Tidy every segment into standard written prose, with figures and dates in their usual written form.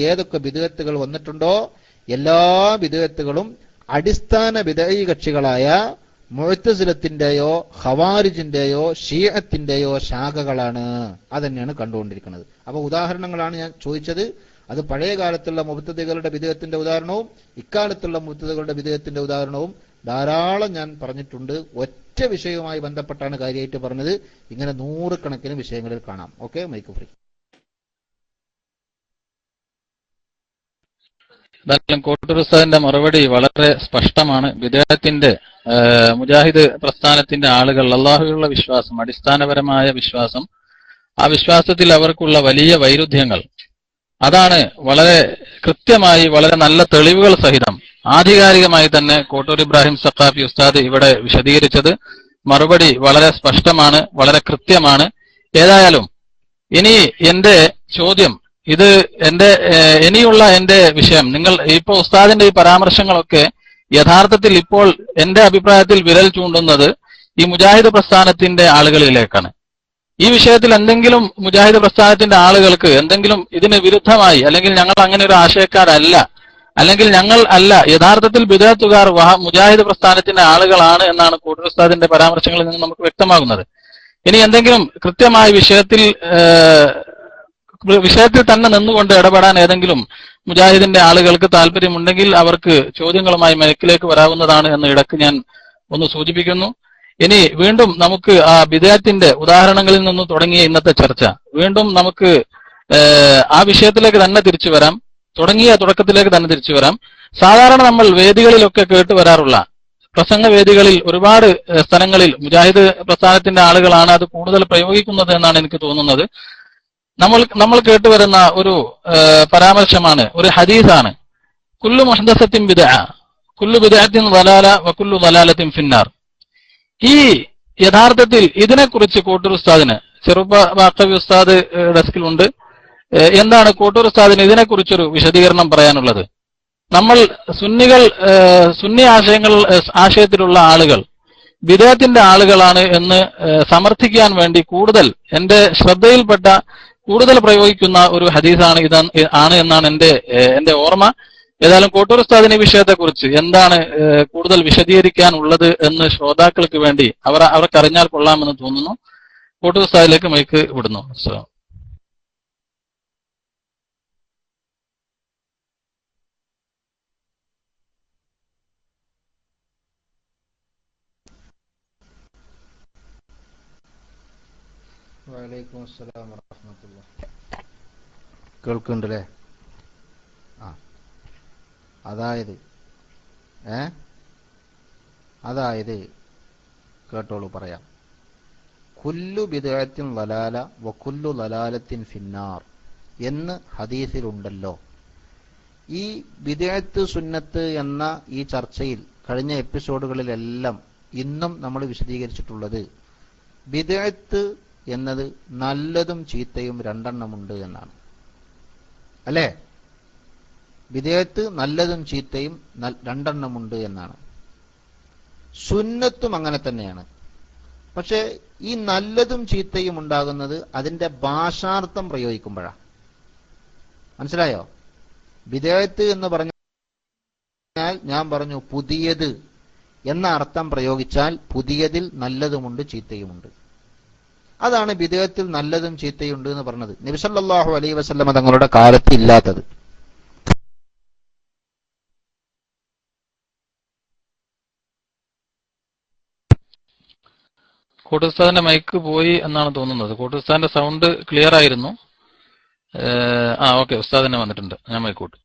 ഏതൊക്കെ ബിദ്അത്തുകൾ വന്നിട്ടുണ്ടോ എല്ലാ ബിദ്അത്തുകളും അടിസ്ഥാന ബിദ്അഈ കക്ഷികളായ മുഅ്തസിലത്തിന്റെയോ ഖവാരിജിന്റെയോ ഷിയഅത്തിന്റെയോ ശാഖകളാണ്. അതന്നെയാണ് കണ്ടുകൊണ്ടിരിക്കുന്നത്. അപ്പൊ ഉദാഹരണങ്ങളാണ് ഞാൻ ചോദിച്ചത്. അത് പഴയ കാലത്തുള്ള മുബ്തദികളുടെ ബിദ്അത്തിന്റെ ഉദാഹരണവും ഇക്കാലത്തുള്ള മുബ്തദികളുടെ ബിദ്അത്തിന്റെ ഉദാഹരണവും ധാരാളം ഞാൻ പറഞ്ഞിട്ടുണ്ട്. ഒറ്റ വിഷയവുമായി ബന്ധപ്പെട്ടാണ് കാര്യമായിട്ട് പറഞ്ഞത്. ഇങ്ങനെ നൂറുകണക്കിന് വിഷയങ്ങളിൽ കാണാം. Okay, mic free. കോട്ടൂർ ഉസ്താദിന്റെ മറുപടി വളരെ സ്പഷ്ടമാണ്. ബിദ്അത്തിന്റെ മുജാഹിദ് പ്രസ്ഥാനത്തിന്റെ ആളുകൾ അള്ളാഹുവിലുള്ള വിശ്വാസം, അടിസ്ഥാനപരമായ വിശ്വാസം, ആ വിശ്വാസത്തിൽ അവർക്കുള്ള വലിയ വൈരുദ്ധ്യങ്ങൾ, അതാണ് വളരെ കൃത്യമായി വളരെ നല്ല തെളിവുകൾ സഹിതം ആധികാരികമായി തന്നെ കോട്ടൂർ ഇബ്രാഹിം സഖാഫി ഉസ്താദ് ഇവിടെ വിശദീകരിച്ചത്. മറുപടി വളരെ സ്പഷ്ടമാണ്, വളരെ കൃത്യമാണ്. ഏതായാലും ഇനി എന്റെ ചോദ്യം, ഇത് ഇനിയുള്ള എന്റെ വിഷയം, നിങ്ങൾ ഇപ്പോ ഉസ്താദിന്റെ ഈ പരാമർശങ്ങളൊക്കെ യഥാർത്ഥത്തിൽ ഇപ്പോൾ എന്റെ അഭിപ്രായത്തിൽ വിരൽ ചൂണ്ടുന്നത് ഈ മുജാഹിദ് പ്രസ്ഥാനത്തിന്റെ ആളുകളിലേക്കാണ്. ഈ വിഷയത്തിൽ എന്തെങ്കിലും മുജാഹിദ് പ്രസ്ഥാനത്തിന്റെ ആളുകൾക്ക് എന്തെങ്കിലും ഇതിന് വിരുദ്ധമായി, അല്ലെങ്കിൽ ഞങ്ങൾ അങ്ങനെ ഒരു ആശയക്കാരല്ല, അല്ലെങ്കിൽ ഞങ്ങൾ അല്ല, യഥാർത്ഥത്തിൽ ബിദ്അത്തുകാർ മുജാഹിദ് പ്രസ്ഥാനത്തിന്റെ ആളുകളാണ് എന്നാണ് കോട്ടൂർ ഉസ്താദിന്റെ പരാമർശങ്ങളിൽ നിന്ന് നമുക്ക് വ്യക്തമാകുന്നത്. ഇനി എന്തെങ്കിലും കൃത്യമായ വിഷയത്തിൽ തന്നെ നിന്നുകൊണ്ട് ഇടപെടാൻ ഏതെങ്കിലും മുജാഹിദിന്റെ ആളുകൾക്ക് താല്പര്യമുണ്ടെങ്കിൽ അവർക്ക് ചോദ്യങ്ങളുമായി മൈക്കിലേക്ക് വരാവുന്നതാണ് എന്ന് ഇടയ്ക്ക് ഞാൻ ഒന്ന് സൂചിപ്പിക്കുന്നു. ഇനി വീണ്ടും നമുക്ക് ആ ബിദ്അത്തിന്റെ ഉദാഹരണങ്ങളിൽ നിന്ന് തുടങ്ങിയ ഇന്നത്തെ ചർച്ച വീണ്ടും നമുക്ക് ആ വിഷയത്തിലേക്ക് തന്നെ തിരിച്ചു വരാം, തുടക്കത്തിലേക്ക് തന്നെ തിരിച്ചു വരാം. സാധാരണ നമ്മൾ വേദികളിലൊക്കെ കേട്ടുവരാറുള്ള പ്രസംഗ വേദികളിൽ ഒരുപാട് സ്ഥലങ്ങളിൽ മുജാഹിദ് പ്രസ്ഥാനത്തിന്റെ ആളുകളാണ് അത് കൂടുതൽ പ്രയോഗിക്കുന്നത് എന്നാണ് എനിക്ക് തോന്നുന്നത്. നമ്മൾ കേട്ടുവരുന്ന ഒരു പരാമർശമാണ്, ഒരു ഹദീസാണ്, കുല്ലു മുഹ്ദസത്തിൻ ബിദ്അ കുല്ലു ബിദ്അത്തിൻ ളലാല വകുല്ലു ളലാലത്തിൻ ഫിന്നാർ. ഈ യഥാർത്ഥത്തിൽ ഇതിനെക്കുറിച്ച് കോട്ടൂർ ഉസ്താദിന്, ചെറുപ്പ ഉസ്താദ് ഡെസ്കിലുണ്ട്, എന്താണ് കോട്ടൂർ ഉസ്താദിന് ഇതിനെക്കുറിച്ചൊരു വിശദീകരണം പറയാനുള്ളത്? നമ്മൾ സുന്നി ആശയത്തിലുള്ള ആളുകൾ ബിദ്അത്തിന്റെ ആളുകളാണ് എന്ന് സമർത്ഥിക്കാൻ വേണ്ടി എന്റെ ശ്രദ്ധയിൽപ്പെട്ട കൂടുതൽ പ്രയോഗിക്കുന്ന ഒരു ഹദീസാണ് ആണ് എന്നാണ് എന്റെ ഓർമ്മ. ഏതായാലും കോട്ടൂർ ഉസ്താദിന് ഈ വിഷയത്തെക്കുറിച്ച് എന്താണ് കൂടുതൽ വിശദീകരിക്കാൻ ഉള്ളത് എന്ന് ശ്രോതാക്കൾക്ക് വേണ്ടി അവർക്ക് അറിഞ്ഞാൽ കൊള്ളാമെന്ന് തോന്നുന്നു. കോട്ടൂർ ഉസ്താദിലേക്ക് മൈക്ക് വിടുന്നു. വഅലൈക്കും അസ്സലാം വറഹ്മത്തുള്ളാഹി. കേൾക്കുന്നുണ്ടല്ലേ? അതായത് കേട്ടോളൂ, പറയാം. കുല്ലു ബിദ്അത്തിൻ ളലാല വകുല്ലു ളലാലത്തിൻ ഫിന്നാർ എന്ന് ഹദീസിലുണ്ടല്ലോ. ഈ ബിദ്അത്ത് സുന്നത്ത് എന്ന ഈ ചർച്ചയിൽ കഴിഞ്ഞ എപ്പിസോഡുകളിലെല്ലാം ഇന്നും നമ്മൾ വിശദീകരിച്ചിട്ടുള്ളത് ബിദ്അത്ത് എന്നത് നല്ലതും ചീത്തയും രണ്ടെണ്ണമുണ്ട് എന്നാണ്. അല്ലേ? ബിദ്അത്ത് നല്ലതും ചീത്തയും രണ്ടെണ്ണമുണ്ട് എന്നാണ്. സുന്നത്തും അങ്ങനെ തന്നെയാണ്. പക്ഷെ ഈ നല്ലതും ചീത്തയും ഉണ്ടാകുന്നത് അതിന്റെ ഭാഷാർത്ഥം പ്രയോഗിക്കുമ്പോഴാണ്. മനസ്സിലായോ? ബിദ്അത്ത് എന്ന് പറഞ്ഞാൽ ഞാൻ പറഞ്ഞു പുതിയത് എന്ന അർത്ഥം പ്രയോഗിച്ചാൽ പുതിയതിൽ നല്ലതുമുണ്ട് ചീത്തയുമുണ്ട്. അതാണ് ബിദ്അത്തിൽ നല്ലതും ചീത്തയുണ്ട് എന്ന് പറഞ്ഞത്. നബി സല്ലല്ലാഹു അലൈഹി വസല്ലം തങ്ങളുടെ കാലത്ത് ഇല്ലാത്തത്. കോട്ടൂർ ഉസ്താദിന്റെ മൈക്ക് പോയി എന്നാണ് തോന്നുന്നത്. കോട്ടൂർ ഉസ്താദിന്റെ സൗണ്ട് ക്ലിയർ ആയിരുന്നു. ഓക്കെ, ഉസ്താദ് തന്നെ വന്നിട്ടുണ്ട്. ഞാൻ മൈക്ക് കൂട്ടും.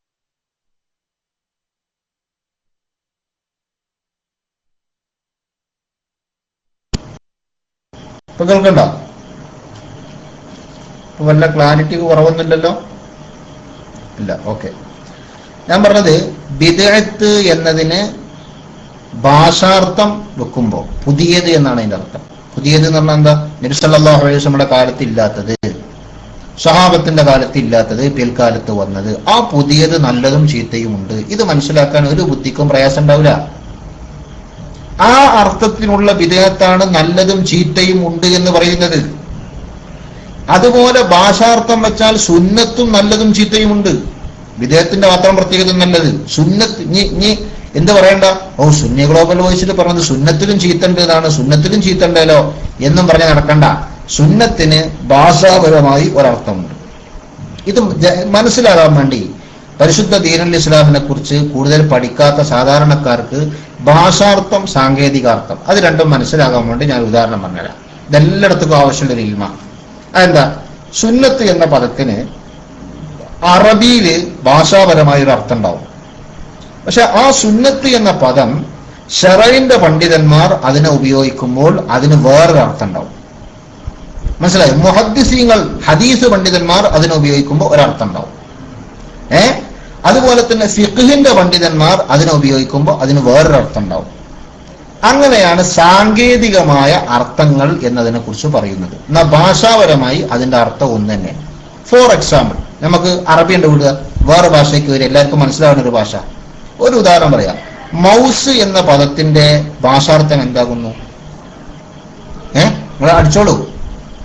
ഇപ്പൊ കേൾക്കണ്ട? വല്ല ക്ലാരിറ്റി കുറവൊന്നുമില്ലല്ലോ? ഇല്ല. ഓക്കെ, ഞാൻ പറഞ്ഞത് ബിദ്അത്ത് എന്നതിന് ഭാഷാർത്ഥം വെക്കുമ്പോ പുതിയത് എന്നാണ് അതിന്റെ അർത്ഥം. പുതിയത് എന്ന് പറഞ്ഞാൽ എന്താ? നബി സല്ലല്ലാഹു അലൈഹി വസല്ലമയുടെ കാലത്ത് ഇല്ലാത്തത്, സ്വഹാബത്തിന്റെ കാലത്ത് ഇല്ലാത്തത്, പിൽക്കാലത്ത് വന്നത്. ആ പുതിയത് നല്ലതും ചീത്തയും ഉണ്ട്. ഇത് മനസ്സിലാക്കാൻ ഒരു ബുദ്ധിക്കും പ്രയാസം ഉണ്ടാവില്ല. ആ അർത്ഥത്തിനുള്ള ബിദ്അത്താണ് നല്ലതും ചീത്തയും ഉണ്ട് എന്ന് പറയുന്നത്. അതുപോലെ ഭാഷാർത്ഥം വെച്ചാൽ സുന്നത്തും നല്ലതും ചീത്തയും ഉണ്ട്. വിദേഹത്തിന്റെ മാത്രം പ്രത്യേകത നല്ലത്. സുന്നത്ത് ഇനി എന്ത് പറയണ്ട, സുന്നി ഗ്ലോബൽ വോയിസിൽ പറഞ്ഞത് സുന്നത്തിലും ചീത്തണ്ടതാണ്, സുന്നത്തിലും ചീത്തണ്ടല്ലോ എന്നും പറഞ്ഞ് നടക്കണ്ട. സുന്നത്തിന് ഭാഷാപരമായി ഒരർത്ഥമുണ്ട്. ഇത് മനസ്സിലാകാൻ വേണ്ടി പരിശുദ്ധ ദീനുൽ ഇസ്ലാമിനെ കുറിച്ച് കൂടുതൽ പഠിക്കാത്ത സാധാരണക്കാർക്ക് ഭാഷാർത്ഥം, സാങ്കേതികാർത്ഥം അത് രണ്ടും മനസ്സിലാകാൻ വേണ്ടി ഞാൻ ഉദാഹരണം പറഞ്ഞുതരാം. ഇതെല്ലായിടത്തും ആവശ്യമുള്ളൊരു ഇൽമ. അതെന്താ? സുന്നത്ത് എന്ന പദത്തിന് അറബിയില് ഭാഷാപരമായ ഒരു അർത്ഥം ഉണ്ടാവും. പക്ഷെ ആ സുന്നത്ത് എന്ന പദം ശറഇന്റെ പണ്ഡിതന്മാർ അതിനെ ഉപയോഗിക്കുമ്പോൾ അതിന് വേറൊരു അർത്ഥം ഉണ്ടാവും. മനസ്സിലായി? മുഹദ്ദിസീങ്ങൾ, ഹദീസ് പണ്ഡിതന്മാർ അതിനെ ഉപയോഗിക്കുമ്പോൾ ഒരർത്ഥം ഉണ്ടാവും. അതുപോലെ തന്നെ ഫിഖ്ഹിന്റെ പണ്ഡിതന്മാർ അതിനെ ഉപയോഗിക്കുമ്പോൾ അതിന് വേറൊരു അർത്ഥം ഉണ്ടാവും. അങ്ങനെയാണ് സാങ്കേതികമായ അർത്ഥങ്ങൾ എന്നതിനെ കുറിച്ച് പറയുന്നത്. എന്നാൽ ഭാഷാപരമായി അതിന്റെ അർത്ഥം ഒന്ന് തന്നെ. ഫോർ എക്സാമ്പിൾ, നമുക്ക് അറബി ഉണ്ട് വിടുക, വേറെ ഭാഷയ്ക്ക് വരും, എല്ലാവർക്കും മനസ്സിലാവുന്ന ഒരു ഭാഷ. ഒരു ഉദാഹരണം പറയാം. മൗസ് എന്ന പദത്തിന്റെ ഭാഷാർത്ഥം എന്താകുന്നു? നിങ്ങൾ അടിച്ചോളൂ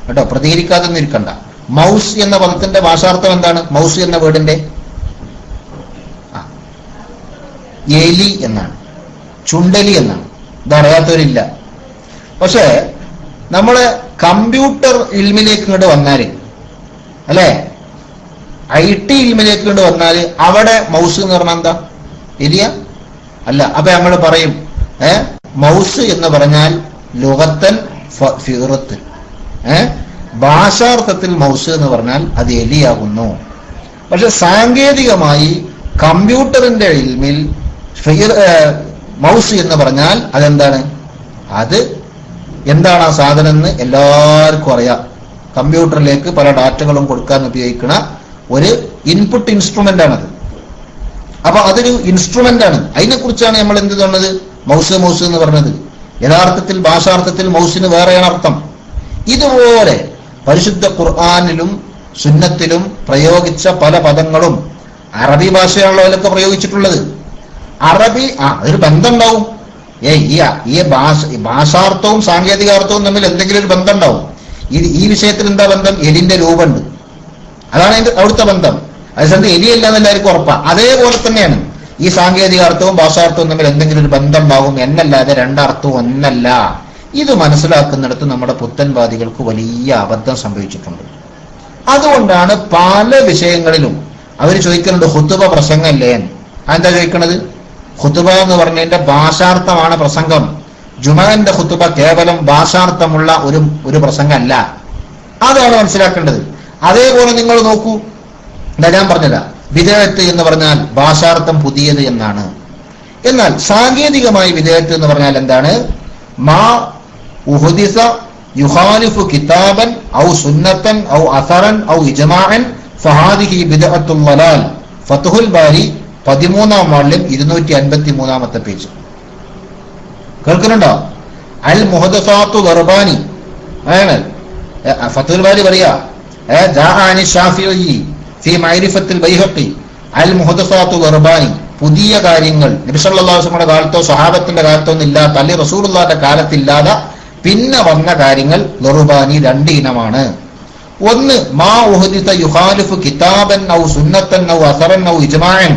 കേട്ടോ, പ്രതികരിക്കാതെ ഒന്നും ഇരിക്കണ്ട. മൗസ് എന്ന പദത്തിന്റെ ഭാഷാർത്ഥം എന്താണ്? മൗസ് എന്ന വേർഡിന്റെ എലി എന്നാണ്, ചുണ്ടലി എന്നാണ്. ഇതറിയാത്തവരില്ല. പക്ഷേ നമ്മള് കമ്പ്യൂട്ടർ ഇൽമിലേക്ക് ഇങ്ങോട്ട് വന്നാല്, അല്ലെ, IT ഇൽമിലേക്ക് ഇങ്ങോട്ട് വന്നാല് അവിടെ മൗസ് എന്ന് പറഞ്ഞാൽ എന്താ? എലിയ അല്ല. അപ്പൊ നമ്മൾ പറയും മൗസ് എന്ന് പറഞ്ഞാൽ ലുഗത്തൻ ഫിറത്ത്, ഭാഷാർത്ഥത്തിൽ മൗസ് എന്ന് പറഞ്ഞാൽ അത് എലിയാകുന്നു. പക്ഷെ സാങ്കേതികമായി കമ്പ്യൂട്ടറിന്റെ ഇൽമിൽ മൗസ് എന്ന് പറഞ്ഞാൽ അതെന്താണ്? അത് എന്താണ് ആ സാധനം എന്ന് എല്ലാവർക്കും അറിയാം. കമ്പ്യൂട്ടറിലേക്ക് പല ഡാറ്റകളും കൊടുക്കാൻ ഉപയോഗിക്കുന്ന ഒരു ഇൻപുട്ട് ഇൻസ്ട്രുമെന്റ് ആണത്. അപ്പൊ അതൊരു ഇൻസ്ട്രുമെന്റ് ആണ്. അതിനെക്കുറിച്ചാണ് നമ്മൾ എന്ത് തന്നത്? മൗസ് മൗസ് എന്ന് പറഞ്ഞത്. യഥാർത്ഥത്തിൽ ഭാഷാർത്ഥത്തിൽ മൗസിന് വേറെയാണ് അർത്ഥം. ഇതുപോലെ പരിശുദ്ധ ഖുർആനിലും സുന്നത്തിലും പ്രയോഗിച്ച പല പദങ്ങളും അറബി ഭാഷയാണല്ലോ അതിലൊക്കെ പ്രയോഗിച്ചിട്ടുള്ളത്. അറബി അതൊരു ബന്ധം ഉണ്ടാവും. ഈ ഭാഷാർത്ഥവും സാങ്കേതികാർത്ഥവും തമ്മിൽ എന്തെങ്കിലും ഒരു ബന്ധം ഉണ്ടാവും. ഈ വിഷയത്തിൽ എന്താ ബന്ധം? എലിന്റെ രൂപമുണ്ട്, അതാണ് അവിടുത്തെ ബന്ധം. അതേസമയത്ത് എലിയല്ല എന്ന് എല്ലാവർക്കും ഉറപ്പാ. അതേപോലെ തന്നെയാണ് ഈ സാങ്കേതികാർത്ഥവും ഭാഷാർത്ഥവും തമ്മിൽ എന്തെങ്കിലും ഒരു ബന്ധം ഉണ്ടാവും എന്നല്ലാതെ രണ്ടർത്ഥവും ഒന്നല്ല. ഇത് മനസ്സിലാക്കുന്നിടത്ത് നമ്മുടെ പുത്തൻവാദികൾക്ക് വലിയ അബദ്ധം സംഭവിച്ചിട്ടുണ്ട്. അതുകൊണ്ടാണ് പല വിഷയങ്ങളിലും അവർ ചോദിക്കുന്നുണ്ട് ഖുതുബ പ്രസംഗമല്ലേ? അതെന്താ ചോദിക്കണത്? ഖുതുബ എന്ന് പറഞ്ഞതിന്റെ ഭാഷാർത്ഥമാണ് പ്രസംഗം. ജുമഅന്റെ ഖുതുബ കേവലം ഭാഷാർത്ഥമുള്ള ഒരു പ്രസംഗമല്ല. അതാണ് മനസ്സിലാക്കേണ്ടത്. അതേപോലെ നിങ്ങൾ നോക്കൂ, ഞാൻ പറഞ്ഞല്ല, വിദേഹത്ത് എന്ന് പറഞ്ഞാൽ ഭാഷാർത്ഥം പുതിയത് എന്നാണ്. എന്നാൽ സാങ്കേതികമായി വിദേഹത്ത് എന്ന് പറഞ്ഞാൽ എന്താണ്? മാ ഉഹദിസ യുഖാലിഫു കിതാബൻ ഔ സുന്നത്തൻ ഔ അസറൻ ഔ ഇജ്മാഅൻ ഫഹാദിഹി ബിദ്അത്തുൽ ളലാൽ. ഫത്ഹുൽ ബാരി 13-ാം വാള്യം 253-ാമത്തെ പേജ്. കേൾക്കുന്നുണ്ടോ? അൽ മുഹദസാത്തു ദർബാനി ആണ് ഫത്ഹുൽ ബാരി പറയാ. ജാഅനി ശാഫിഈ ഫീ മഅരിഫത്തുൽ ബൈഹഖി അൽ മുഹദസാത്തു ദർബാനി. പുതിയ കാര്യങ്ങൾ നബി സല്ലല്ലാഹു അലൈഹി വസല്ലമയുടെ കാലത്തോ സഹാബത്തിന്റെ കാലത്തോ ഒന്നും ഇല്ലാത്ത, അല്ലെങ്കിൽ റസൂലുള്ളാഹിന്റെ കാലത്തില്ലാതെ പിന്നെ വന്ന കാര്യങ്ങൾ ദർബാനി 2 ഇനമാണ്. ഒന്ന് മാ ഉഹദിസ യുഖാലിഫു കിതാബൻ ഔ സുന്നത്തൻ ഔ അസറൻ ഔ ഇജ്മാഅൻ.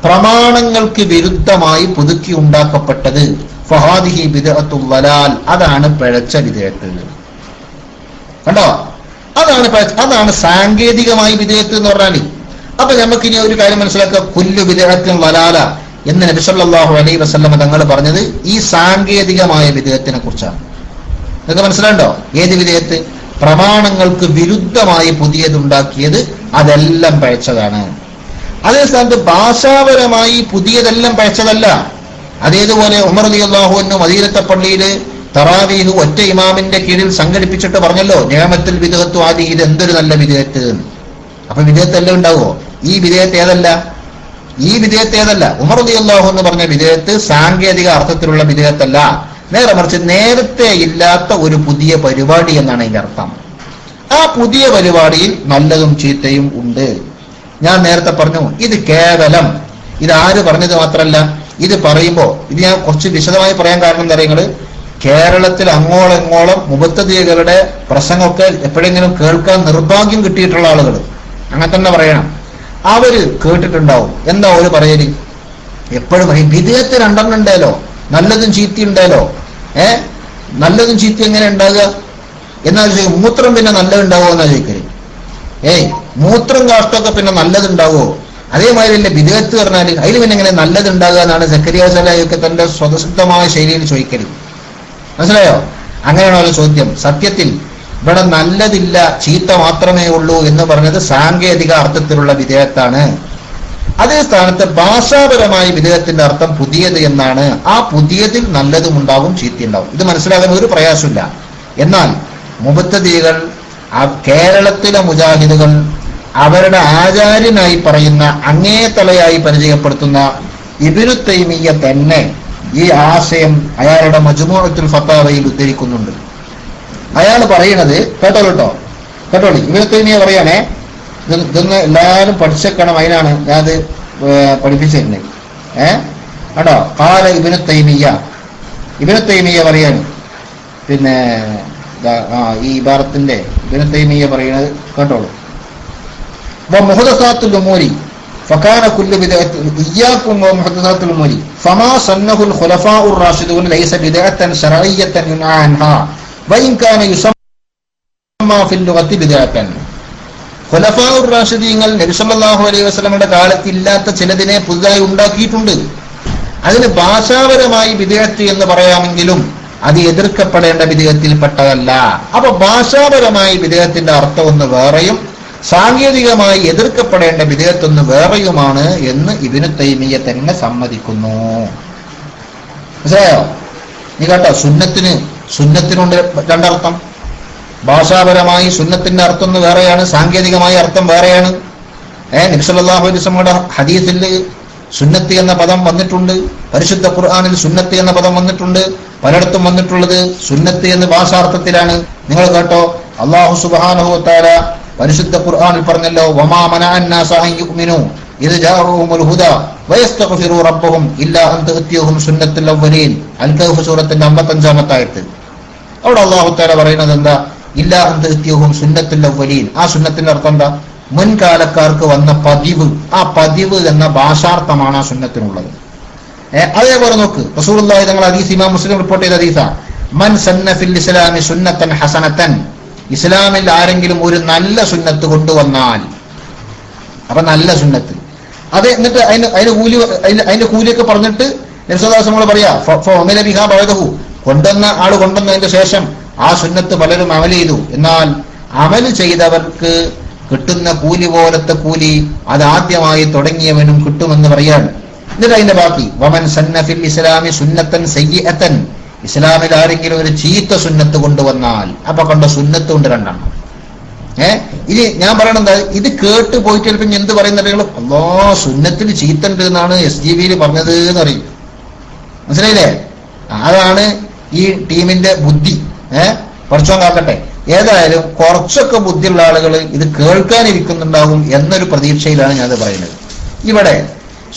പ്രമാണങ്ങൾക്ക് വിരുദ്ധമായി പുതുക്കി ഉണ്ടാക്കപ്പെട്ടത്. ഫഹാദിഹി ബിദ്അത്തുൽ ളലാൽ. അതാണ് പിഴച്ച വിദേഹത്ത്. കണ്ടോ? അതാണ് സാങ്കേതികമായി വിദേഹത്ത് എന്ന് പറഞ്ഞാൽ. അപ്പൊ നമുക്ക് ഇനി ഒരു കാര്യം മനസ്സിലാക്കുക. കുല്ലു ബിദ്അത്തിൻ ളലാല എന്ന് നബി സല്ലല്ലാഹു അലൈഹി വസല്ലം തങ്ങൾ പറഞ്ഞത് ഈ സാങ്കേതികമായ വിദേഹത്തിനെ കുറിച്ചാണ്. നിങ്ങൾക്ക് മനസ്സിലാണ്ടോ? ഏത് വിദേഹത്ത്? പ്രമാണങ്ങൾക്ക് വിരുദ്ധമായി പുതിയതുണ്ടാക്കിയത്, അതെല്ലാം പഴച്ചതാണ്. അതേ സ്ഥാനത്ത് ഭാഷാപരമായി പുതിയതെല്ലാം പഴച്ചതല്ല. അതേതുപോലെ ഉമർ റളിയല്ലാഹു അൻഹു മദീനത്തെ പള്ളിയില് തറാവീഹ് ഒറ്റ ഇമാമിന്റെ കീഴിൽ സംഘടിപ്പിച്ചിട്ട് പറഞ്ഞല്ലോ, നിഅമത്തുൽ ബിദ്അത്തു ആദി, ഇത് എന്തൊരു നല്ല വിദേഹത്ത്. അപ്പൊ വിദേഹത്ത് എല്ലാം ഉണ്ടാവുമോ? ഈ വിദേഹത്ത് ഏതല്ല? ഈ വിദേഹത്ത് ഏതല്ല? ഉമർ റളിയല്ലാഹു അൻഹു പറഞ്ഞ വിദേഹത്ത് സാങ്കേതിക അർത്ഥത്തിലുള്ള വിദേഹത്തല്ല, നേരെ മറിച്ച് നേരത്തെ ഇല്ലാത്ത ഒരു പുതിയ പരിപാടി എന്നാണ് അതിന്റെ അർത്ഥം. ആ പുതിയ പരിപാടിയിൽ നല്ലതും ചീത്തയും ഉണ്ട്. ഞാൻ നേരത്തെ പറഞ്ഞു, ഇത് കേവലം ഇത് ആര് പറഞ്ഞത് മാത്രമല്ല, ഇത് പറയുമ്പോ ഇത് ഞാൻ കുറച്ച് വിശദമായി പറയാൻ കാരണം എന്താ പറയുക, കേരളത്തിൽ അങ്ങോളം ഇങ്ങോളം മുബത്തദികളുടെ പ്രസംഗമൊക്കെ എപ്പോഴെങ്കിലും കേൾക്കാൻ നിർഭാഗ്യം കിട്ടിയിട്ടുള്ള ആളുകൾ അങ്ങനെ തന്നെ പറയണം. അവര് കേട്ടിട്ടുണ്ടാവും. എന്താ അവര് പറയല്? എപ്പോഴും പറയും വിദേഹത്ത് രണ്ടെണ്ണം ഉണ്ടല്ലോ, നല്ലതും ചീത്തയും ഉണ്ടല്ലോ. നല്ലതും ചീത്ത എങ്ങനെ ഉണ്ടാകുക എന്നാ ചോദിക്കും. മൂത്രം പിന്നെ നല്ലത് ഉണ്ടാവുമോ എന്നാ ചോദിക്കല്. മൂത്രം കാഷ്ടമൊക്കെ പിന്നെ നല്ലതുണ്ടാവുമോ? അതേമാതിരി അല്ലേ വിദേഹത്ത് പറഞ്ഞാല് അതിൽ പിന്നെ എങ്ങനെ നല്ലതുണ്ടാകുക എന്നാണ് സക്കരിയ സലാഹൊക്കെ തന്റെ സ്വതസിദ്ധമായ ശൈലിയിൽ ചോദിക്കല്. മനസ്സിലായോ? അങ്ങനെയാണല്ലോ ചോദ്യം. സത്യത്തിൽ ഇവിടെ നല്ലതില്ല, ചീത്ത മാത്രമേ ഉള്ളൂ എന്ന് പറഞ്ഞത് സാങ്കേതിക അർത്ഥത്തിലുള്ള വിദേഹത്താണ്. അതേ സ്ഥാനത്ത് ഭാഷാപരമായ വിദേഹത്തിന്റെ അർത്ഥം പുതിയത് എന്നാണ്. ആ പുതിയതിൽ നല്ലതും ഉണ്ടാവും ചീത്തയുണ്ടാവും. ഇത് മനസ്സിലാകാൻ ഒരു പ്രയാസമില്ല. എന്നാൽ മുബത്തദികൾ, കേരളത്തിലെ മുജാഹിദുകൾ അവരുടെ ആചാര്യനായി പറയുന്ന അങ്ങേതലയായി പരിചയപ്പെടുത്തുന്ന ഇബ്നു തൈമിയ്യ തന്നെ ഈ ആശയം അയാളുടെ മജ്മൂഅത്തുൽ ഫതാവയിൽ ഉദ്ധരിക്കുന്നുണ്ട്. അയാൾ പറയുന്നത് കേട്ടോളി. ഇബ്നു തൈമിയ്യ പറയാനേ, ഇതൊന്ന് എല്ലാവരും പഠിച്ചേക്കണം. അതിനാണ് ഞാൻ അത് പഠിപ്പിച്ചിരുന്നത്. കേട്ടോ, ഖാല ഇബ്നു തൈമിയ്യ പറയാണ്. പിന്നെ ഈ ഇബാറത്തിന്റെ ഇബ്നു തൈമിയ്യ പറയുന്നത് കേട്ടോളൂ. മുഹ്ദസാത്തുൽ ഉമൂരി ഫകാന കുല്ലു ബിദ്അത്തിൻ ഇയ്യാകും വമുഹ്ദസാത്തുൽ ഉമൂരി ഫമാ സന്നഹുൽ ഖുലഫാഉർ റാഷിദൂൻ ലൈസ ബിദ്അത്തൻ ശർഇയ്യത്തൻ യുൻഹാ അൻഹാ വഇൻ കാന യുസമ്മാ ഫിൽ ലുഗത്തി ബിദ്അത്തൻ. ഖുലഫാഉർ റാഷിദീങ്ങൾ നബി സല്ലല്ലാഹു അലൈഹി വസല്ലമയുടെ കാലത്ത് ഇല്ലാത്ത ചിലതിനെ പുതുതായി ഉണ്ടാക്കിയിട്ടുണ്ട്. അതിന് ഭാഷാപരമായി ബിദ്അത്ത് എന്ന് പറയാമെങ്കിലും അത് എതിർക്കപ്പെടേണ്ട ബിദ്അത്തിൽപ്പെട്ടതല്ല. അപ്പൊ ഭാഷാപരമായി ബിദ്അത്തിന്റെ അർത്ഥം ഒന്ന് വേറെയും സാങ്കേതികമായി എതിർക്കപ്പെടേണ്ട ബിദ്അത്തൊന്ന് വേറെയുമാണ് എന്ന് ഇബ്നു തൈമിയ്യ തന്നെ സമ്മതിക്കുന്നു. മനസ്സിലായോ? നീ കേട്ടോ, സുന്നത്തിനുണ്ട് രണ്ടർത്ഥം. ഭാഷാപരമായി സുന്നത്തിന്റെ അർത്ഥം ഒന്ന് വേറെയാണ്, സാങ്കേതികമായ അർത്ഥം വേറെയാണ്. നബി സല്ലല്ലാഹു അലൈഹി വസല്ലമയുടെ ഹദീസിൽ സുന്നത്ത് എന്ന പദം വന്നിട്ടുണ്ട്. പരിശുദ്ധ ഖുർആനിൽ സുന്നത്ത് എന്ന പദം വന്നിട്ടുണ്ട്. പലയിടത്തും വന്നിട്ടുള്ളത് സുന്നത്ത് എന്ന് ഭാഷാർത്ഥത്തിലാണ്. നിങ്ങൾ കേട്ടോ, അല്ലാഹു സുബ്ഹാനഹു വ തആല പരിശുദ്ധ ഖുർആനിൽ പറഞ്ഞല്ലോ, വമാ മനഅൻ നാസ അൻ യുഅ്മിനൂ ഇദ് ജാഅഹുമുൽ ഹുദാ വയസ്തഗ്ഫിറൂ റബ്ബഹും ഇല്ലാ അൻ തഅതിയഹും സുന്നത്തുൽ അവ്വലീൻ. അൽ കഹ്ഫ് സൂറത്തിന്റെ 55-ാമത്തെ ആയത്ത്. അവിടെ അല്ലാഹു തആല പറയുന്നത് എന്താ? ഇല്ലാ അൻ തഅതിയഹും സുന്നത്തുൽ അവ്വലീൻ. ആ സുന്നത്തിന്റെ അർത്ഥം എന്താ? മുൻകാലക്കാർക്ക് വന്ന പതിവ്. ആ പതിവ് എന്ന ഭാഷാർത്ഥമാണ് ആ സുന്നത്തിനുള്ളത്. അതേപോലെ നോക്ക്, റസൂലുള്ളാഹി തങ്ങൾ ഹദീസ് ഇമാം മുസ്ലിം റിപ്പോർട്ട് ചെയ്ത ഹദീസാ, മൻ സന്ന ഫിൽ ഇസ്ലാമി സുന്നത്തൻ ഹസനത്തൻ. ഇസ്ലാമിൽ ആരെങ്കിലും ഒരു നല്ല സുന്നത്ത് കൊണ്ടുവന്നാൽ, അപ്പൊ നല്ല സുന്നത്ത് അത്, എന്നിട്ട് അതിന്റെ കൂലിയൊക്കെ പറഞ്ഞിട്ട് നബി സല്ലല്ലാഹു അലൈഹി വസല്ലം പറയാ, ഫഅമല ബിഹാ ബഅദഹു. കൊണ്ടുവന്നതിന്റെ ശേഷം ആ സുന്നത്ത് പലരും അമൽ ചെയ്തു. എന്നാൽ അമൽ ചെയ്തവർക്ക് കിട്ടുന്ന കൂലി പോലത്തെ കൂലി അത് ആദ്യമായി തുടങ്ങിയവനും കിട്ടുമെന്ന് പറയാണ്. എന്നിട്ട് അതിന്റെ ബാക്കി, വമൻ സന്ന ഫിൽ ഇസ്ലാമി സുന്നത്തൻ സയ്യിഅത്തൻ. ഇസ്ലാമിൽ ആരെങ്കിലും ഒരു ചീത്ത സുന്നത്ത് കൊണ്ടുവന്നാൽ, അപ്പൊ കണ്ട സുന്നത്ത് കൊണ്ട് രണ്ടെണ്ണം. ഇനി ഞാൻ പറയണെന്താ, ഇത് കേട്ട് പോയിട്ട് ചിലപ്പോൾ എന്ത് പറയുന്നുണ്ടെങ്കിൽ അല്ലാ സുന്നത്തിൽ ചീത്തണ്ട് എന്നാണ് SGBയിൽ പറഞ്ഞത് എന്ന് അറിയും. മനസ്സിലായില്ലേ? അതാണ് ഈ ടീമിന്റെ ബുദ്ധി. പഠിച്ചോൻ കാക്കട്ടെ. ഏതായാലും കുറച്ചൊക്കെ ബുദ്ധിയുള്ള ആളുകൾ ഇത് കേൾക്കാനിരിക്കുന്നുണ്ടാകും എന്നൊരു പ്രതീക്ഷയിലാണ് ഞാനത് പറയുന്നത്. ഇവിടെ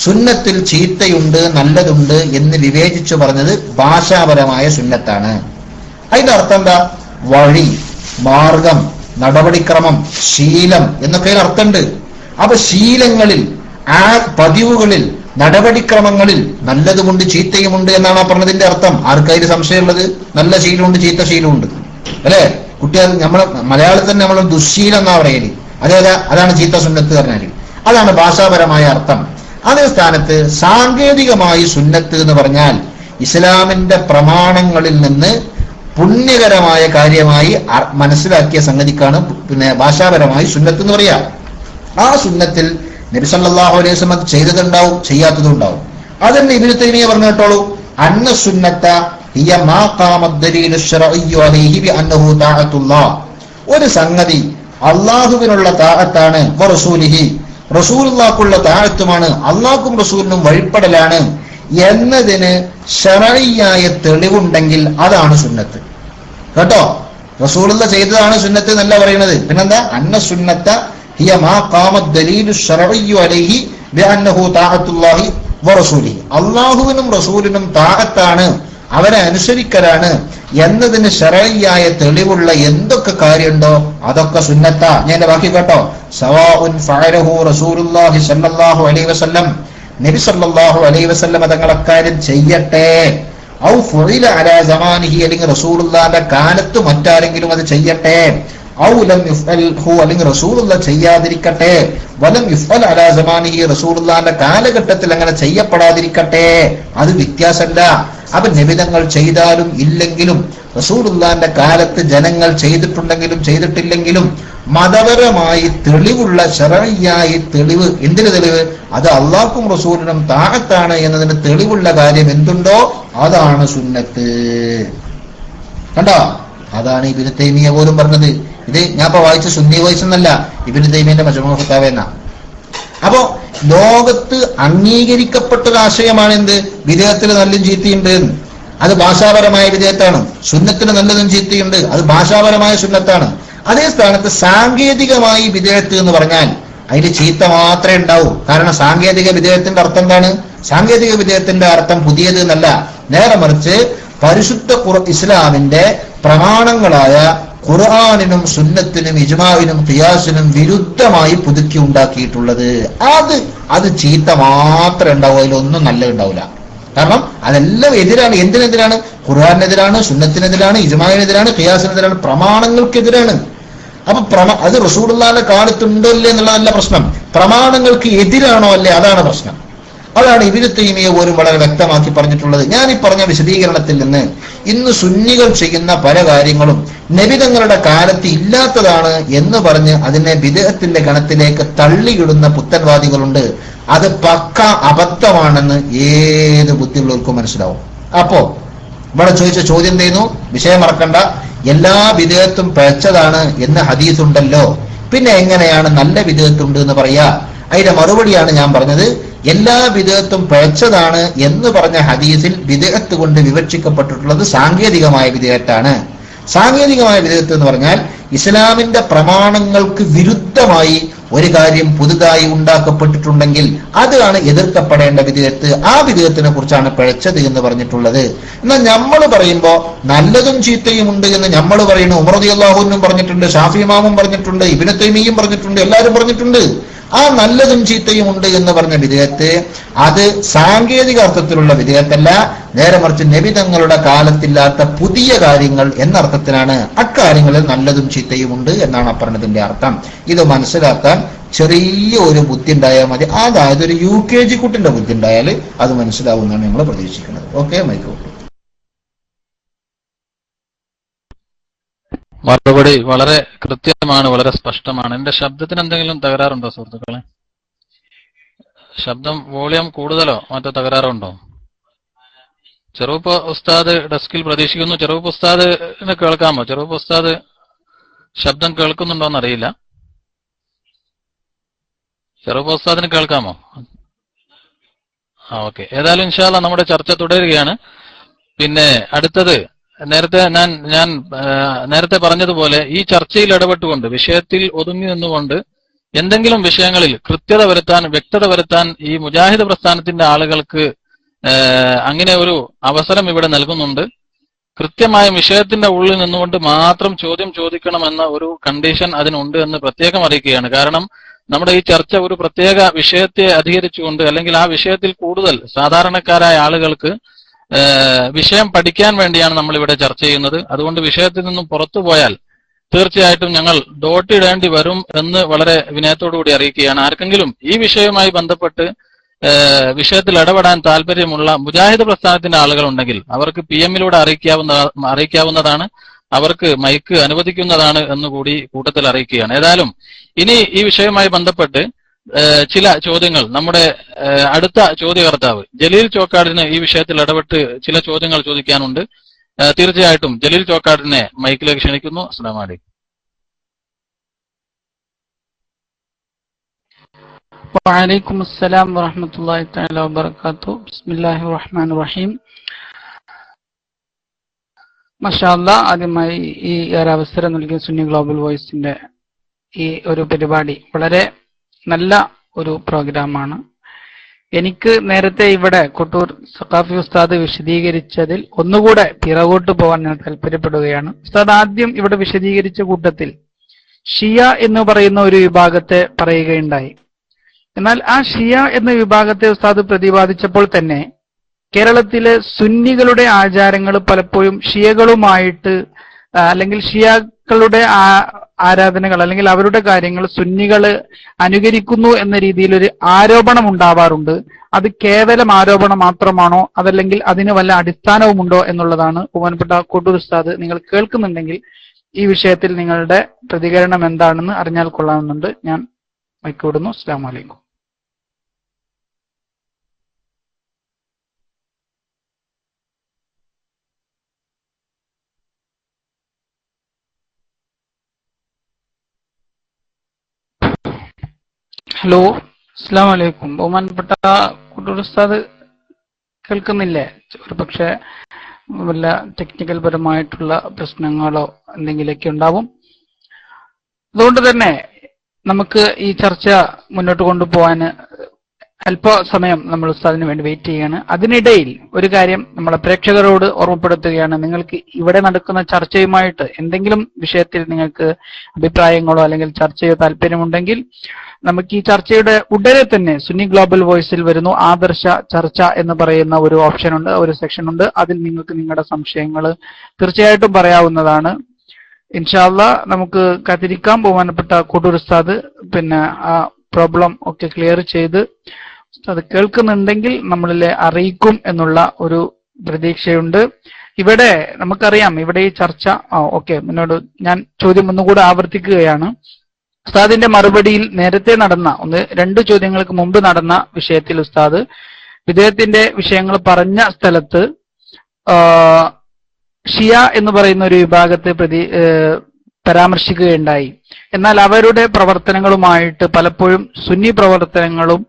സുന്നത്തിൽ ചീത്തയുണ്ട് നല്ലതുണ്ട് എന്ന് വിവേചിച്ചു പറഞ്ഞത് ഭാഷാപരമായ സുന്നത്താണ്. അതിന്റെ അർത്ഥം എന്താ? വഴി, മാർഗം, നടപടിക്രമം, ശീലം എന്നൊക്കെ അർത്ഥമുണ്ട്. അപ്പൊ ശീലങ്ങളിൽ, ആ പതിവുകളിൽ, നടപടിക്രമങ്ങളിൽ നല്ലതുമുണ്ട് ചീത്തയുമുണ്ട് എന്നാണ് പറഞ്ഞതിന്റെ അർത്ഥം. ആർക്കതിൽ സംശയമുള്ളത്? നല്ല ശീലമുണ്ട് ചീത്ത ശീലമുണ്ട് അല്ലെ? കുട്ടികൾ നമ്മളെ മലയാളത്തിൽ തന്നെ നമ്മൾ ദുശ്ശീലം എന്നാ പറയല്. അതാണ് ചീത്ത സുന്നത്ത് പറഞ്ഞാല്. അതാണ് ഭാഷാപരമായ അർത്ഥം. അതേ സ്ഥാനത്ത് സാങ്കേതികമായി സുന്നത്ത് എന്ന് പറഞ്ഞാൽ ഇസ്ലാമിന്റെ പ്രമാണങ്ങളിൽ നിന്ന് പുണ്യകരമായ കാര്യമായി മനസ്സിലാക്കിയ സംഗതിക്കാണ് പിന്നെ ഭാഷാപരമായി സുന്നത്ത് എന്ന് പറയാ. ആ സുന്നത്തിൽ നബി സല്ലല്ലാഹു അലൈഹി വസല്ലം ചെയ്തതുണ്ടാവും, ചെയ്യാത്തതുണ്ടാവും. അതന്നെ ഇബ്നു തൈമിയ്യ പറഞ്ഞു കേട്ടോളൂ, അന്ന സുന്നത്ത ഹിയ മാ ഖാമ ദലീലു ശർഇയ്യു അലൈഹി ബിഅന്നഹു തഅത്തുല്ലാഹ്. ഒരു സംഗതി അല്ലാഹുവിനുള്ള തഅത്താണ്, വറസൂലിഹി റസൂലുള്ളാഹിക്കുള്ള തഅത്തുമാണ്, അല്ലാഹുവും റസൂലിനും വഴിപ്പെടലാണ് എന്നതിന് ശർഇയ്യായ തെളിവുണ്ടെങ്കിൽ അതാണ് സുന്നത്ത്. കേട്ടോ, റസൂലുള്ള ചെയ്തതാണ് സുന്നത്ത് എന്നല്ല പറയുന്നത്. പിന്നെന്താ? അന്ന സുന്നത്ത ഹിയ മാ ഖാമ ദലീലു ശർഇയ്യു അലൈഹി ബിഅന്നഹു തഅത്തുല്ലാഹി വറസൂലിഹി. അല്ലാഹുവിനും റസൂലിനും താഅത്താണ്, അവരെ അനുസരിക്കലാണ് എന്നതിന് ശരഈയായ തെളിവുള്ള എന്തൊക്കെ കാര്യമുണ്ടോ അതൊക്കെ സുന്നത്താ. ഞാൻ എന്റെ ബാക്കി കേട്ടോ. സവാഉൻ ഫഅലഹു റസൂലുള്ളാഹി സ്വല്ലല്ലാഹു അലൈഹി വസല്ലം, നബി സല്ലല്ലാഹു അലൈഹി വസല്ലം തങ്ങൾ അക്കാര്യം ചെയ്യട്ടെ, ഔ ഫുഇല അലാ സമാനിഹി, അല്ലെങ്കിൽ റസൂലുള്ളാഹിന്റെ കാലത്ത് മറ്റാരെങ്കിലും അത് ചെയ്യട്ടെ, ഔ ലം യുഫ്അൽഹു, അല്ലെങ്കിൽ റസൂലുള്ള ചെയ്യാതിരിക്കട്ടെ, വലം യുഫ്അൽ അലാ സമാനിഹി, റസൂലുള്ളാഹിന്റെ കാലഘട്ടത്തിൽ അങ്ങനെ ചെയ്യപ്പെടാതിരിക്കട്ടെ, അത് വ്യത്യാസമല്ല. അപ്പൊ നബിതങ്ങൾ ചെയ്താലും ഇല്ലെങ്കിലും റസൂലുള്ളാഹിന്റെ കാലത്ത് ജനങ്ങൾ ചെയ്തിട്ടുണ്ടെങ്കിലും ചെയ്തിട്ടില്ലെങ്കിലും മതപരമായി തെളിവുള്ള ശരഈയായി തെളിവ്, എന്തിന് തെളിവ്? അത് അള്ളാഹും റസൂലിനും താഅത്താണ് എന്നതിന് തെളിവുള്ള കാര്യം എന്തുണ്ടോ അതാണ് സുന്നത്ത്. കണ്ടോ? അതാണ് ഇബ്നു തൈമിയ പോലും പറഞ്ഞത്. ഇത് ഞാൻ ഇപ്പൊ വായിച്ച സുന്നി വോയിസ് എന്നല്ല, ഇബ്നു തൈമിയന്റെ മജ്മൂ ഫതാവ എന്ന. അപ്പോ ലോകത്ത് അംഗീകരിക്കപ്പെട്ടൊരാശയമാണ് എന്ത്? വിദേഹത്തിന് നല്ലതും ചീത്തയുണ്ട്, അത് ഭാഷാപരമായ വിദേഹത്താണ്. സുന്നത്തിന് നല്ലതും ചീത്തയുണ്ട്, അത് ഭാഷാപരമായ സുന്നത്താണ്. അതേ സ്ഥാനത്ത് സാങ്കേതികമായി വിദേഹത്ത് എന്ന് പറഞ്ഞാൽ അതിൽ ചീത്ത മാത്രമേ ഉണ്ടാവൂ. കാരണം സാങ്കേതിക വിദേഹത്തിന്റെ അർത്ഥം എന്താണ്? സാങ്കേതിക വിദേഹത്തിന്റെ അർത്ഥം പുതിയത് എന്നല്ല, നേരെ മറിച്ച് പരിശുദ്ധ ഇസ്ലാമിന്റെ പ്രമാണങ്ങളായ ഖുർആനിനും സുന്നത്തിനും ഇജ്മാഇനും ഖിയാസിനും വിരുദ്ധമായി പുതുക്കി ഉണ്ടാക്കിയിട്ടുള്ളത്, അത് ചീത്ത മാത്രമേ ഉണ്ടാവൂ, അതിലൊന്നും നല്ല ഉണ്ടാവില്ല. കാരണം അതെല്ലാം എതിരാണ്. എന്തിനെതിരാണ്? ഖുർആനെതിരാണ്, സുന്നത്തിനെതിരാണ്, ഇജ്മാഇനെതിരാണ്, ഖിയാസിനെതിരാണ്, പ്രമാണങ്ങൾക്കെതിരാണ്. അപ്പൊ അത് റസൂലുള്ളാഹിന്റെ കാലത്തുണ്ടോ ഇല്ലേ എന്നുള്ളതല്ല പ്രശ്നം, പ്രമാണങ്ങൾക്ക് എതിരാണോ അല്ലേ, അതാണ് പ്രശ്നം. അതാണ് ഇബ്നു തൈമിയ പോലും വളരെ വ്യക്തമാക്കി പറഞ്ഞിട്ടുള്ളത്. ഞാൻ ഈ പറഞ്ഞ വിശദീകരണത്തിൽ നിന്ന് ഇന്ന് സുന്നികൾ ചെയ്യുന്ന പല കാര്യങ്ങളും നബിതങ്ങളുടെ കാലത്ത് ഇല്ലാത്തതാണ് എന്ന് പറഞ്ഞ് അതിനെ ബിദ്അത്തിന്റെ ഗണത്തിലേക്ക് തള്ളിയിടുന്ന പുത്തൻവാദികളുണ്ട്. അത് പക്ക അബദ്ധമാണെന്ന് ഏത് ബുദ്ധിയുള്ളവർക്കും മനസ്സിലാവും. അപ്പോ ഇവിടെ ചോദിച്ച ചോദ്യം ചെയ്യുന്നു, വിഷയം മറക്കണ്ട, എല്ലാ ബിദ്അത്തും പിഴച്ചതാണ് എന്ന് ഹദീസ് ഉണ്ടല്ലോ, പിന്നെ എങ്ങനെയാണ് നല്ല ബിദ്അത്തുണ്ട് എന്ന് പറയാ? അതിന്റെ മറുപടിയാണ് ഞാൻ പറഞ്ഞത്. എല്ലാ ബിദ്അത്തും പിഴച്ചതാണ് എന്ന് പറഞ്ഞ ഹദീസിൽ ബിദ്അത്ത് കൊണ്ട് വിവക്ഷിക്കപ്പെട്ടിട്ടുള്ളത് സാങ്കേതികമായ ബിദ്അത്താണ്. സാങ്കേതികമായ ബിദ്അത്ത് എന്ന് പറഞ്ഞാൽ ഇസ്ലാമിന്റെ പ്രമാണങ്ങൾക്ക് വിരുദ്ധമായി ഒരു കാര്യം പുതുതായി ഉണ്ടാക്കപ്പെട്ടിട്ടുണ്ടെങ്കിൽ അതാണ് എതിർക്കപ്പെടേണ്ട ബിദ്അത്ത്. ആ ബിദ്അത്തിനെ കുറിച്ചാണ് പിഴച്ചത് എന്ന് പറഞ്ഞിട്ടുള്ളത്. എന്നാൽ നമ്മൾ പറയുമ്പോ നല്ലതും ചീത്തയും ഉണ്ട് എന്ന് നമ്മൾ പറയുന്നു. ഉമർ റളിയല്ലാഹു അൻഹു പറഞ്ഞിട്ടുണ്ട്, ഷാഫി ഇമാമും പറഞ്ഞിട്ടുണ്ട്, ഇബ്നു തൈമിയ്യും പറഞ്ഞിട്ടുണ്ട്, എല്ലാവരും പറഞ്ഞിട്ടുണ്ട്. ആ നല്ലതും ചീത്തയും ഉണ്ട് എന്ന് പറഞ്ഞ ബിദ്അത്ത് അത് സാങ്കേതിക അർത്ഥത്തിലുള്ള ബിദ്അത്തല്ല, നേരെ മറിച്ച് നബി തങ്ങളുടെ കാലത്തില്ലാത്ത പുതിയ കാര്യങ്ങൾ എന്നർത്ഥത്തിലാണ്. അക്കാര്യങ്ങളിൽ നല്ലതും ചീത്തയും ഉണ്ട് എന്നാണ് പറഞ്ഞതിന്റെ അർത്ഥം. ഇത് മനസ്സിലാക്കാൻ ചെറിയ ഒരു ബുദ്ധി ഉണ്ടായാൽ മതി. അതായത് ഒരു UKG കുട്ടിന്റെ ബുദ്ധി ഉണ്ടായാൽ അത് മനസ്സിലാവുമെന്നാണ് നമ്മൾ പ്രതീക്ഷിക്കുന്നത്. ഓക്കെ, മൈക്കോട്ടെ. മറുപടി വളരെ കൃത്യമാണ്, വളരെ സ്പഷ്ടമാണ്. എന്റെ ശബ്ദത്തിന് എന്തെങ്കിലും തകരാറുണ്ടോ സുഹൃത്തുക്കളെ? ശബ്ദം വോളിയം കൂടുതലോ മറ്റോ തകരാറുണ്ടോ? ചെറുപ്പ് ഉസ്താദ് ഡെസ്കിൽ പ്രതീക്ഷിക്കുന്നു. ചെറുപ്പ് ഉസ്താദിനെ കേൾക്കാമോ? ചെറുപ്പ് ഉസ്താദ് ശബ്ദം കേൾക്കുന്നുണ്ടോന്ന് അറിയില്ല. ചെറുപ്പ് ഉസ്താദിന് കേൾക്കാമോ? ഓക്കെ, ഏതായാലും ഇൻഷാ അല്ലാഹ് നമ്മുടെ ചർച്ച തുടരുകയാണ്. പിന്നെ അടുത്തത് ഞാൻ നേരത്തെ പറഞ്ഞതുപോലെ ഈ ചർച്ചയിൽ ഇടപെട്ടുകൊണ്ട് വിഷയത്തിൽ ഒതുങ്ങി നിന്നുകൊണ്ട് എന്തെങ്കിലും വിഷയങ്ങളിൽ കൃത്യത വരുത്താൻ, വ്യക്തത വരുത്താൻ ഈ മുജാഹിദ് പ്രസ്ഥാനത്തിന്റെ ആളുകൾക്ക് അങ്ങനെ ഒരു അവസരം ഇവിടെ നൽകുന്നുണ്ട്. കൃത്യമായ വിഷയത്തിന്റെ ഉള്ളിൽ നിന്നുകൊണ്ട് മാത്രം ചോദ്യം ചോദിക്കണമെന്ന ഒരു കണ്ടീഷൻ അതിനുണ്ട് എന്ന് പ്രത്യേകം അറിയിക്കുകയാണ്. കാരണം നമ്മുടെ ഈ ചർച്ച ഒരു പ്രത്യേക വിഷയത്തെ അധികരിച്ചുകൊണ്ട്, അല്ലെങ്കിൽ ആ വിഷയത്തിൽ കൂടുതൽ സാധാരണക്കാരായ ആളുകൾക്ക് വിഷയം പഠിക്കാൻ വേണ്ടിയാണ് നമ്മൾ ഇവിടെ ചർച്ച ചെയ്യുന്നത്. അതുകൊണ്ട് വിഷയത്തിൽ നിന്നും പുറത്തു പോയാൽ തീർച്ചയായിട്ടും ഞങ്ങൾ ഡോട്ടിടേണ്ടി വരും എന്ന് വളരെ വിനയത്തോടുകൂടി അറിയിക്കുകയാണ്. ആർക്കെങ്കിലും ഈ വിഷയവുമായി ബന്ധപ്പെട്ട് വിഷയത്തിൽ ഇടപെടാൻ താല്പര്യമുള്ള മുജാഹിദ് പ്രസ്ഥാനത്തിന്റെ ആളുകൾ ഉണ്ടെങ്കിൽ അവർക്ക് PM-ലൂടെ അറിയിക്കാവുന്നതാണ്, അവർക്ക് മൈക്ക് അനുവദിക്കുന്നതാണ് എന്നുകൂടി കൂട്ടത്തിൽ അറിയിക്കുകയാണ്. ഏതായാലും ഇനി ഈ വിഷയവുമായി ബന്ധപ്പെട്ട് ചില ചോദ്യങ്ങൾ നമ്മുടെ അടുത്ത ചോദ്യകർത്താവ് ജലീൽ ചോക്കാടിന് ഈ വിഷയത്തിൽ ഇടപെട്ട് ചില ചോദ്യങ്ങൾ ചോദിക്കാനുണ്ട്. തീർച്ചയായിട്ടും ജലീൽ ചോക്കാടിനെ മൈക്കിലേക്ക് ക്ഷണിക്കുന്നു. അസ്സലാമു അലൈക്കും. വഅലൈക്കും അസ്സലാം വറഹ്മത്തുള്ളാഹി തആല വബറകാതുഹു. ബിസ്മില്ലാഹിർ റഹ്മാനിർ റഹീം. മാഷാ അല്ലാഹ്, ആദ്യമായി ഈ ഒരു അവസരം നൽകിയ സുന്നി ഗ്ലോബൽ വോയിസിന്റെ ഈ ഒരു പരിപാടി വളരെ നല്ല ഒരു പ്രോഗ്രാമാണ്. എനിക്ക് നേരത്തെ ഇവിടെ കൊട്ടൂർ സഖാഫി ഉസ്താദ് വിശദീകരിച്ചതിൽ ഒന്നുകൂടെ പിറകോട്ട് പോകാൻ ഞാൻ താല്പര്യപ്പെടുകയാണ്. ഉസ്താദ് ആദ്യം ഇവിടെ വിശദീകരിച്ച കൂട്ടത്തിൽ ഷിയ എന്ന് പറയുന്ന ഒരു വിഭാഗത്തെ പറയുകയുണ്ടായി. എന്നാൽ ആ ഷിയ എന്ന വിഭാഗത്തെ ഉസ്താദ് പ്രതിപാദിച്ചപ്പോൾ തന്നെ കേരളത്തിലെ സുന്നികളുടെ ആചാരങ്ങൾ പലപ്പോഴും ഷിയകളുമായിട്ട് അല്ലെങ്കിൽ ഷിയാക്കളുടെ ആരാധനകൾ അല്ലെങ്കിൽ അവരുടെ കാര്യങ്ങൾ സുന്നികൾ അനുകരിക്കുന്നു എന്ന രീതിയിൽ ഒരു ആരോപണം ഉണ്ടാവാറുണ്ട്. അത് കേവലം ആരോപണം മാത്രമാണോ അതല്ലെങ്കിൽ അതിന് വല്ല അടിസ്ഥാനവുമുണ്ടോ എന്നുള്ളതാണ് ബഹുമാനപ്പെട്ട കൊട്ടൂർ ഉസ്താദ് നിങ്ങൾ കേൾക്കുന്നുണ്ടെങ്കിൽ ഈ വിഷയത്തിൽ നിങ്ങളുടെ പ്രതികരണം എന്താണെന്ന് അറിഞ്ഞാൽ കൊള്ളാമെന്നുണ്ട്. ഞാൻ മൈക്കോടുന്നു. അസ്സലാമു അലൈക്കും. ഹലോ, അസ്സലാമു അലൈക്കും. ബഹുമാനപ്പെട്ട കൊട്ടൂർ ഉസ്താദ് കേൾക്കുന്നില്ലേ? ഒരു പക്ഷേ വല്ല ടെക്നിക്കൽ പരമായിട്ടുള്ള പ്രശ്നങ്ങളോ എന്തെങ്കിലുമൊക്കെ ഉണ്ടാവും. അതുകൊണ്ട് തന്നെ നമുക്ക് ഈ ചർച്ച മുന്നോട്ട് കൊണ്ടുപോകാൻ അല്പസമയം നമ്മൾ ഉസ്താദിന് വേണ്ടി വെയിറ്റ് ചെയ്യാണ്. അതിനിടയിൽ ഒരു കാര്യം നമ്മളെ പ്രേക്ഷകരോട് ഓർമ്മപ്പെടുത്തുകയാണ്. നിങ്ങൾക്ക് ഇവിടെ നടക്കുന്ന ചർച്ചയുമായിട്ട് എന്തെങ്കിലും വിഷയത്തിൽ നിങ്ങൾക്ക് അഭിപ്രായങ്ങളോ അല്ലെങ്കിൽ ചർച്ചയോ താല്പര്യമുണ്ടെങ്കിൽ നമുക്ക് ഈ ചർച്ചയുടെ ഉടനെ തന്നെ സുന്നി ഗ്ലോബൽ വോയിസിൽ വരുന്നു ആദർശ ചർച്ച എന്ന് പറയുന്ന ഒരു ഓപ്ഷൻ ഉണ്ട്, ഒരു സെക്ഷൻ ഉണ്ട്. അതിൽ നിങ്ങൾക്ക് നിങ്ങളുടെ സംശയങ്ങൾ തീർച്ചയായിട്ടും പറയാവുന്നതാണ്. ഇൻഷാ അല്ലാഹ് നമുക്ക് കാത്തിരിക്കാം. ബഹുമാനപ്പെട്ട കൊട്ടൂർ ഉസ്താദ് പിന്നെ ആ പ്രോബ്ലം ഒക്കെ ക്ലിയർ ചെയ്ത് അത് കേൾക്കുന്നുണ്ടെങ്കിൽ നമ്മളിലെ അറിയിക്കും എന്നുള്ള ഒരു പ്രതീക്ഷയുണ്ട്. ഇവിടെ നമുക്കറിയാം ഇവിടെ ഈ ചർച്ച ഓക്കെ മുന്നോട്ട് ഞാൻ ചോദ്യം ഒന്നുകൂടെ ആവർത്തിക്കുകയാണ്. ഉസ്താദിന്റെ മറുപടിയിൽ നേരത്തെ നടന്ന രണ്ട് ചോദ്യങ്ങൾക്ക് മുമ്പ് നടന്ന വിഷയത്തിൽ ഉസ്താദ് വിദേഹത്തിന്റെ വിഷയങ്ങൾ പറഞ്ഞ സ്ഥലത്ത് ഷിയ എന്ന് പറയുന്ന ഒരു വിഭാഗത്തെ പരാമർശിക്കുകയുണ്ടായി. എന്നാൽ അവരുടെ പ്രവർത്തനങ്ങളുമായിട്ട് പലപ്പോഴും സുന്നി പ്രവർത്തനങ്ങളും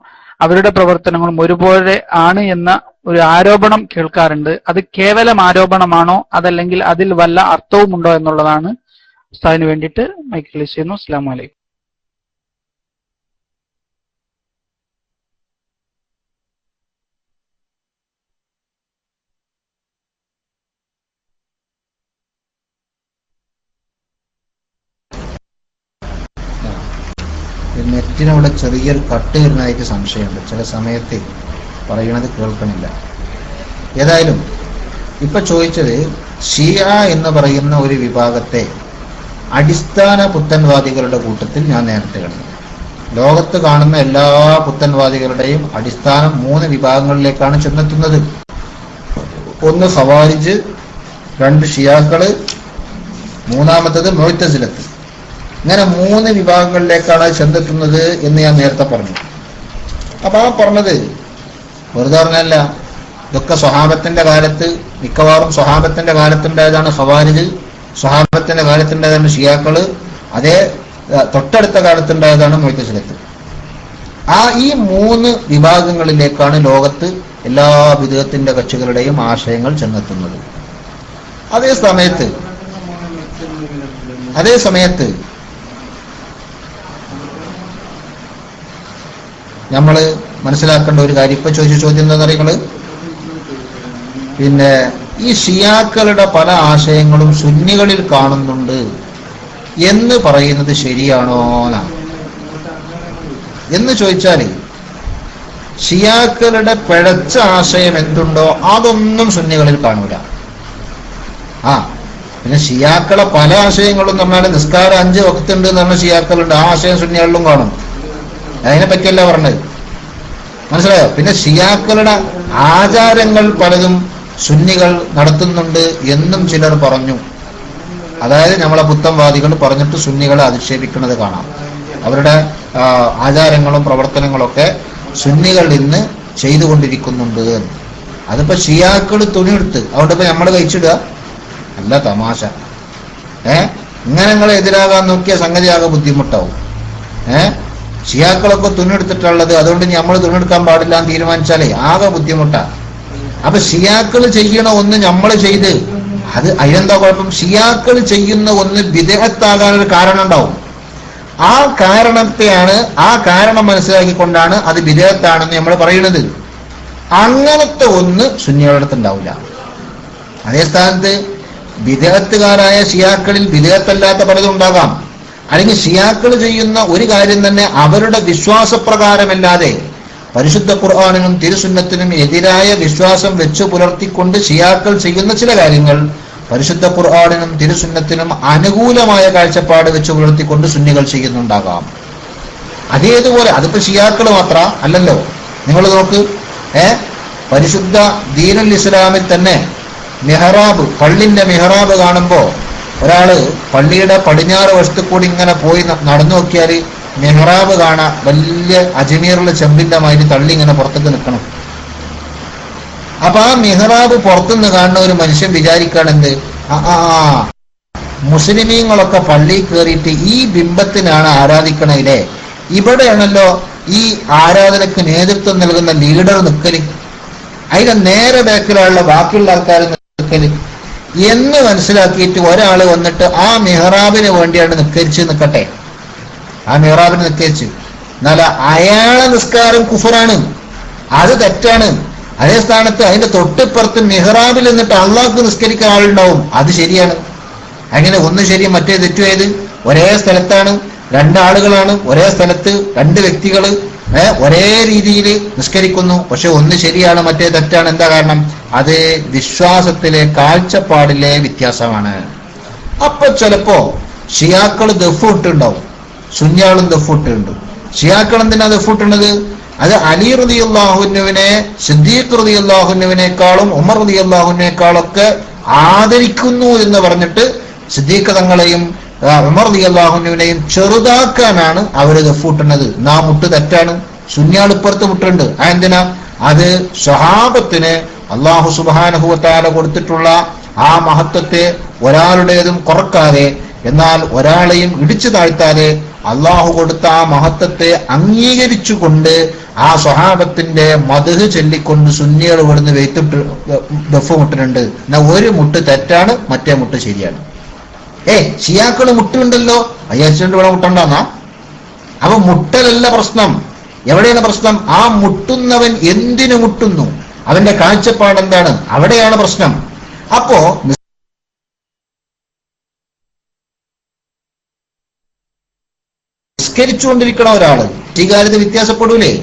അവരുടെ പ്രവർത്തനങ്ങളും ഒരുപോലെ ആണ് എന്ന ഒരു ആരോപണം കേൾക്കാറുണ്ട്. അത് കേവലം ആരോപണമാണോ അതല്ലെങ്കിൽ അതിൽ വല്ല അർത്ഥവുമുണ്ടോ എന്നുള്ളതാണ് ഉസ്താദിന് വേണ്ടിയിട്ട് മൈക്ക് റിലീസ് ചെയ്യുന്നു. അസ്സലാമു അലൈക്കും. നെറ്റിനവിടെ ചെറിയൊരു കട്ട് വരുന്നതായിട്ട് സംശയമുണ്ട്. ചില സമയത്ത് പറയണത് കേൾക്കണില്ല. ഏതായാലും ഇപ്പൊ ചോദിച്ചത് ഷിയ എന്ന് പറയുന്ന ഒരു വിഭാഗത്തെ അടിസ്ഥാന പുത്തൻവാദികളുടെ കൂട്ടത്തിൽ ഞാൻ നേരത്തെ കണ്ടു. ലോകത്ത് കാണുന്ന എല്ലാ പുത്തൻവാദികളുടെയും അടിസ്ഥാനം 3 വിഭാഗങ്ങളിലേക്കാണ് ചെന്നെത്തുന്നത്. ഒന്ന് ഖവാരിജ്, 2 ഷിയാക്കള്, മൂന്നാമത്തത് മുഅ്തസിലത്ത്. ഇങ്ങനെ 3 വിഭാഗങ്ങളിലേക്കാണ് ചെന്നെത്തുന്നത് എന്ന് ഞാൻ നേരത്തെ പറഞ്ഞു. അപ്പൊ ആ പറഞ്ഞത് വെറുതെ പറഞ്ഞല്ല. ഇതൊക്കെ സ്വഹാബത്തിന്റെ കാലത്ത്, മിക്കവാറും സ്വഹാബത്തിന്റെ കാലത്തുണ്ടായതാണ് ഖവാരിജ്, സ്വഹാബത്തിന്റെ കാലത്തുണ്ടായതാണ് ഷിയാക്കള്, അതേ തൊട്ടടുത്ത കാലത്തുണ്ടായതാണ് മുഅ്തസിലത്ത്. ഈ 3 വിഭാഗങ്ങളിലേക്കാണ് ലോകത്ത് എല്ലാ ബിദ്അത്തിന്റെ കക്ഷികളുടെയും ആശയങ്ങൾ ചെന്നെത്തുന്നത്. അതേ സമയത്ത് നമ്മൾ മനസ്സിലാക്കേണ്ട ഒരു കാര്യം, ഇപ്പൊ ചോദിച്ച ചോദ്യം എന്താ പറയുന്നത്, പിന്നെ ഈ ഷിയാക്കളുടെ പല ആശയങ്ങളും സുന്നികളിൽ കാണുന്നുണ്ട് എന്ന് പറയുന്നത് ശരിയാണോ എന്ന് ചോദിച്ചാൽ ഷിയാക്കളുടെ പിഴച്ച ആശയം എന്തുണ്ടോ അതൊന്നും സുന്നികളിൽ കാണൂല. പിന്നെ ഷിയാക്കളെ പല ആശയങ്ങളും പറഞ്ഞാൽ നിസ്കാരം 5 വക്തുണ്ട് എന്ന് പറഞ്ഞ ഷിയാക്കളുണ്ട്, ആ ആശയം സുന്നികളിലും കാണും. അതിനെ പറ്റിയല്ല പറഞ്ഞത്, മനസ്സിലായോ? പിന്നെ ഷിയാക്കളുടെ ആചാരങ്ങൾ പലതും സുന്നികൾ നടത്തുന്നുണ്ട് എന്നും ചിലർ പറഞ്ഞു. അതായത് നമ്മളെ പുത്തൻവാദികൾ പറഞ്ഞിട്ട് സുന്നികളെ അധിക്ഷേപിക്കുന്നത് കാണാം. അവരുടെ ആചാരങ്ങളും പ്രവർത്തനങ്ങളൊക്കെ സുന്നികൾ ഇന്ന് ചെയ്തുകൊണ്ടിരിക്കുന്നുണ്ട്. അതിപ്പോ ഷിയാക്കൾ തുണിയെടുത്ത് അതുകൊണ്ട് ഇപ്പൊ നമ്മൾ കഴിച്ചിടുക അല്ല, തമാശ. ഇങ്ങനെ നിങ്ങളെ എതിരാകാൻ നോക്കിയ സംഗതിയാകെ ബുദ്ധിമുട്ടാവും. ഷിയാക്കളൊക്കെ തുണിയെടുത്തിട്ടുള്ളത്, അതുകൊണ്ട് നമ്മൾ തുണിയെടുക്കാൻ പാടില്ല എന്ന് തീരുമാനിച്ചാലേ ആകെ ബുദ്ധിമുട്ടാ. അപ്പൊ ഷിയാക്കൾ ചെയ്യണ ഒന്ന് നമ്മൾ ചെയ്ത് അതിനെന്താ കുഴപ്പം? ഷിയാക്കൾ ചെയ്യുന്ന ഒന്ന് ബിദ്അത്താകാനൊരു കാരണം ഉണ്ടാവും. ആ കാരണത്തെയാണ്, ആ കാരണം മനസ്സിലാക്കിക്കൊണ്ടാണ് അത് ബിദഅത്താണെന്ന് നമ്മൾ പറയുന്നത്. അങ്ങനത്തെ ഒന്ന് സുന്നികളുടെ അടുത്ത് ഉണ്ടാവില്ല. അതേ സ്ഥാനത്ത് ബിദഅത്തുകാരായ ഷിയാക്കളിൽ ബിദഅത്തല്ലാത്ത പലതും ഉണ്ടാകാം. അല്ലെങ്കിൽ ഷിയാക്കൾ ചെയ്യുന്ന ഒരു കാര്യം തന്നെ അവരുടെ വിശ്വാസപ്രകാരമല്ലാതെ പരിശുദ്ധ ഖുർആനിനും തിരുസുന്നത്തിനും എതിരായ വിശ്വാസം വെച്ചു പുലർത്തിക്കൊണ്ട് ഷിയാക്കൾ ചെയ്യുന്ന ചില കാര്യങ്ങൾ പരിശുദ്ധ ഖുർആനിനും തിരുസുന്നത്തിനും അനുകൂലമായ കാഴ്ചപ്പാട് വെച്ച് പുലർത്തിക്കൊണ്ട് സുന്നികൾ ചെയ്യുന്നുണ്ടാകാം. അതേതുപോലെ അതിപ്പോ ഷിയാക്കൾ മാത്ര അല്ലല്ലോ. നിങ്ങൾ നോക്ക്, പരിശുദ്ധ ദീനുൽ ഇസ്ലാമിൽ തന്നെ മെഹ്റാബ്, പള്ളിന്റെ മെഹ്റാബ് കാണുമ്പോ ഒരാള് പള്ളിയുടെ പടിഞ്ഞാറ് വശത്ത് കൂടി ഇങ്ങനെ പോയി നടന്നു നോക്കിയാൽ മെഹ്റാബ് കാണാം വലിയ അജ്മീറിലെ ചെമ്പിന്റെ മാതിരി തള്ളി ഇങ്ങനെ പുറത്തേക്ക് നിൽക്കണം. അപ്പൊ ആ മെഹ്റാബ് പുറത്തുനിന്ന് കാണുന്ന ഒരു മനുഷ്യൻ വിചാരിക്കുകയാണെന്ത്, മുസ്ലിമീങ്ങളൊക്കെ പള്ളിയിൽ കയറിയിട്ട് ഈ ബിംബത്തിനാണ് ആരാധിക്കണല്ലേ, ഇവിടെയാണല്ലോ ഈ ആരാധനക്ക് നേതൃത്വം നൽകുന്ന ലീഡർ നിൽക്കല്, അതിന്റെ നേരെ ബാക്കിലുള്ള ബാക്കിയുള്ള ആൾക്കാർ നിൽക്കല് എന്ന് മനസ്സിലാക്കിയിട്ട് ഒരാള് വന്നിട്ട് ആ മെഹ്റാബിന് വേണ്ടിയാണ് നിസ്കരിച്ച് നിൽക്കട്ടെ, ആ മെഹ്റാബിന് നിസ്കരിച്ച്, എന്നാൽ അയാളെ നിസ്കാരം കുഫറാണ്, അത് തെറ്റാണ്. അതേ സ്ഥാനത്ത് അതിന്റെ തൊട്ടിപ്പുറത്ത് മെഹ്റാബിൽ നിന്നിട്ട് അള്ളാഹ്ക്ക് നിസ്കരിക്കാൻ ആളുണ്ടാവും, അത് ശരിയാണ്. അങ്ങനെ ഒന്ന് ശരി മറ്റേ തെറ്റുമായത്, ഒരേ സ്ഥലത്താണ്, രണ്ടാളുകളാണ്, ഒരേ സ്ഥലത്ത് രണ്ട് വ്യക്തികൾ ഒരേ രീതിയിൽ നിസ്കരിക്കുന്നു, പക്ഷെ ഒന്ന് ശരിയാണ് മറ്റേ തെറ്റാണ്. എന്താ കാരണം? അത് വിശ്വാസത്തിലെ കാഴ്ചപ്പാടിലെ വ്യത്യാസമാണ്. അപ്പൊ ചിലപ്പോ ഷിയാക്കൾ ദഫൂട്ടുണ്ടാവും, സുന്നിയാളും ദഫൂട്ടുണ്ട്. ഷിയാക്കൾ എന്തിനാ ദഫൂട്ടുള്ളത്? അത് അലി റളിയല്ലാഹുവിനെ സിദ്ദീഖ് റളിയല്ലാഹുവിനേക്കാളും ഉമർ റളിയല്ലാഹുവിനേക്കാളൊക്കെ ആദരിക്കുന്നു എന്ന് പറഞ്ഞിട്ട് സിദ്ദീഖ് തങ്ങളെയും ഉമർ റളിയല്ലാഹുവിനെയും ചെറുതാക്കാനാണ് അവര് ദഫൂട്ടുന്നത്. നാ മുട്ട് തെറ്റാണ്, സുന്നിയാൾ ഇപ്പുറത്ത് മുട്ടുണ്ട്. എന്തിനാ? അത് സ്വഹാബത്തിന് അല്ലാഹു സുബ്ഹാനഹു വ തആല കൊടുത്തിട്ടുള്ള ആ മഹത്വത്തെ ഒരാളുടേതും കുറക്കാതെ, എന്നാൽ ഒരാളെയും ഇടിച്ചു താഴ്ത്താതെ അള്ളാഹു കൊടുത്ത ആ മഹത്വത്തെ അംഗീകരിച്ചുകൊണ്ട് ആ സ്വഹാബത്തിന്റെ മദ്ഹ് ചൊല്ലിക്കൊണ്ട് സുന്നികൾ ഇവിടുന്ന് വെയ്ത്തിട്ട് ദഫ് മുട്ടുന്നുണ്ട്. എന്നാ ഒരു മുട്ട് തെറ്റാണ്, മറ്റേ മുട്ട് ശരിയാണ്. ഷിയാക്കള് മുട്ടുണ്ടല്ലോ, അയ്യാച്ചിട്ട് ഇവിടെ മുട്ടണ്ടെന്നാ. അപ്പൊ മുട്ടലല്ല പ്രശ്നം. എവിടെയാണ് പ്രശ്നം? ആ മുട്ടുന്നവൻ എന്തിനു മുട്ടുന്നു, അവന്റെ കാഴ്ചപ്പാട് എന്താണ്, അവിടെയാണ് പ്രശ്നം. അപ്പോ നിസ്കരിച്ചുകൊണ്ടിരിക്കണ ഒരാള് ഈ കാര്യത്തിൽ വ്യത്യാസപ്പെടൂലേ?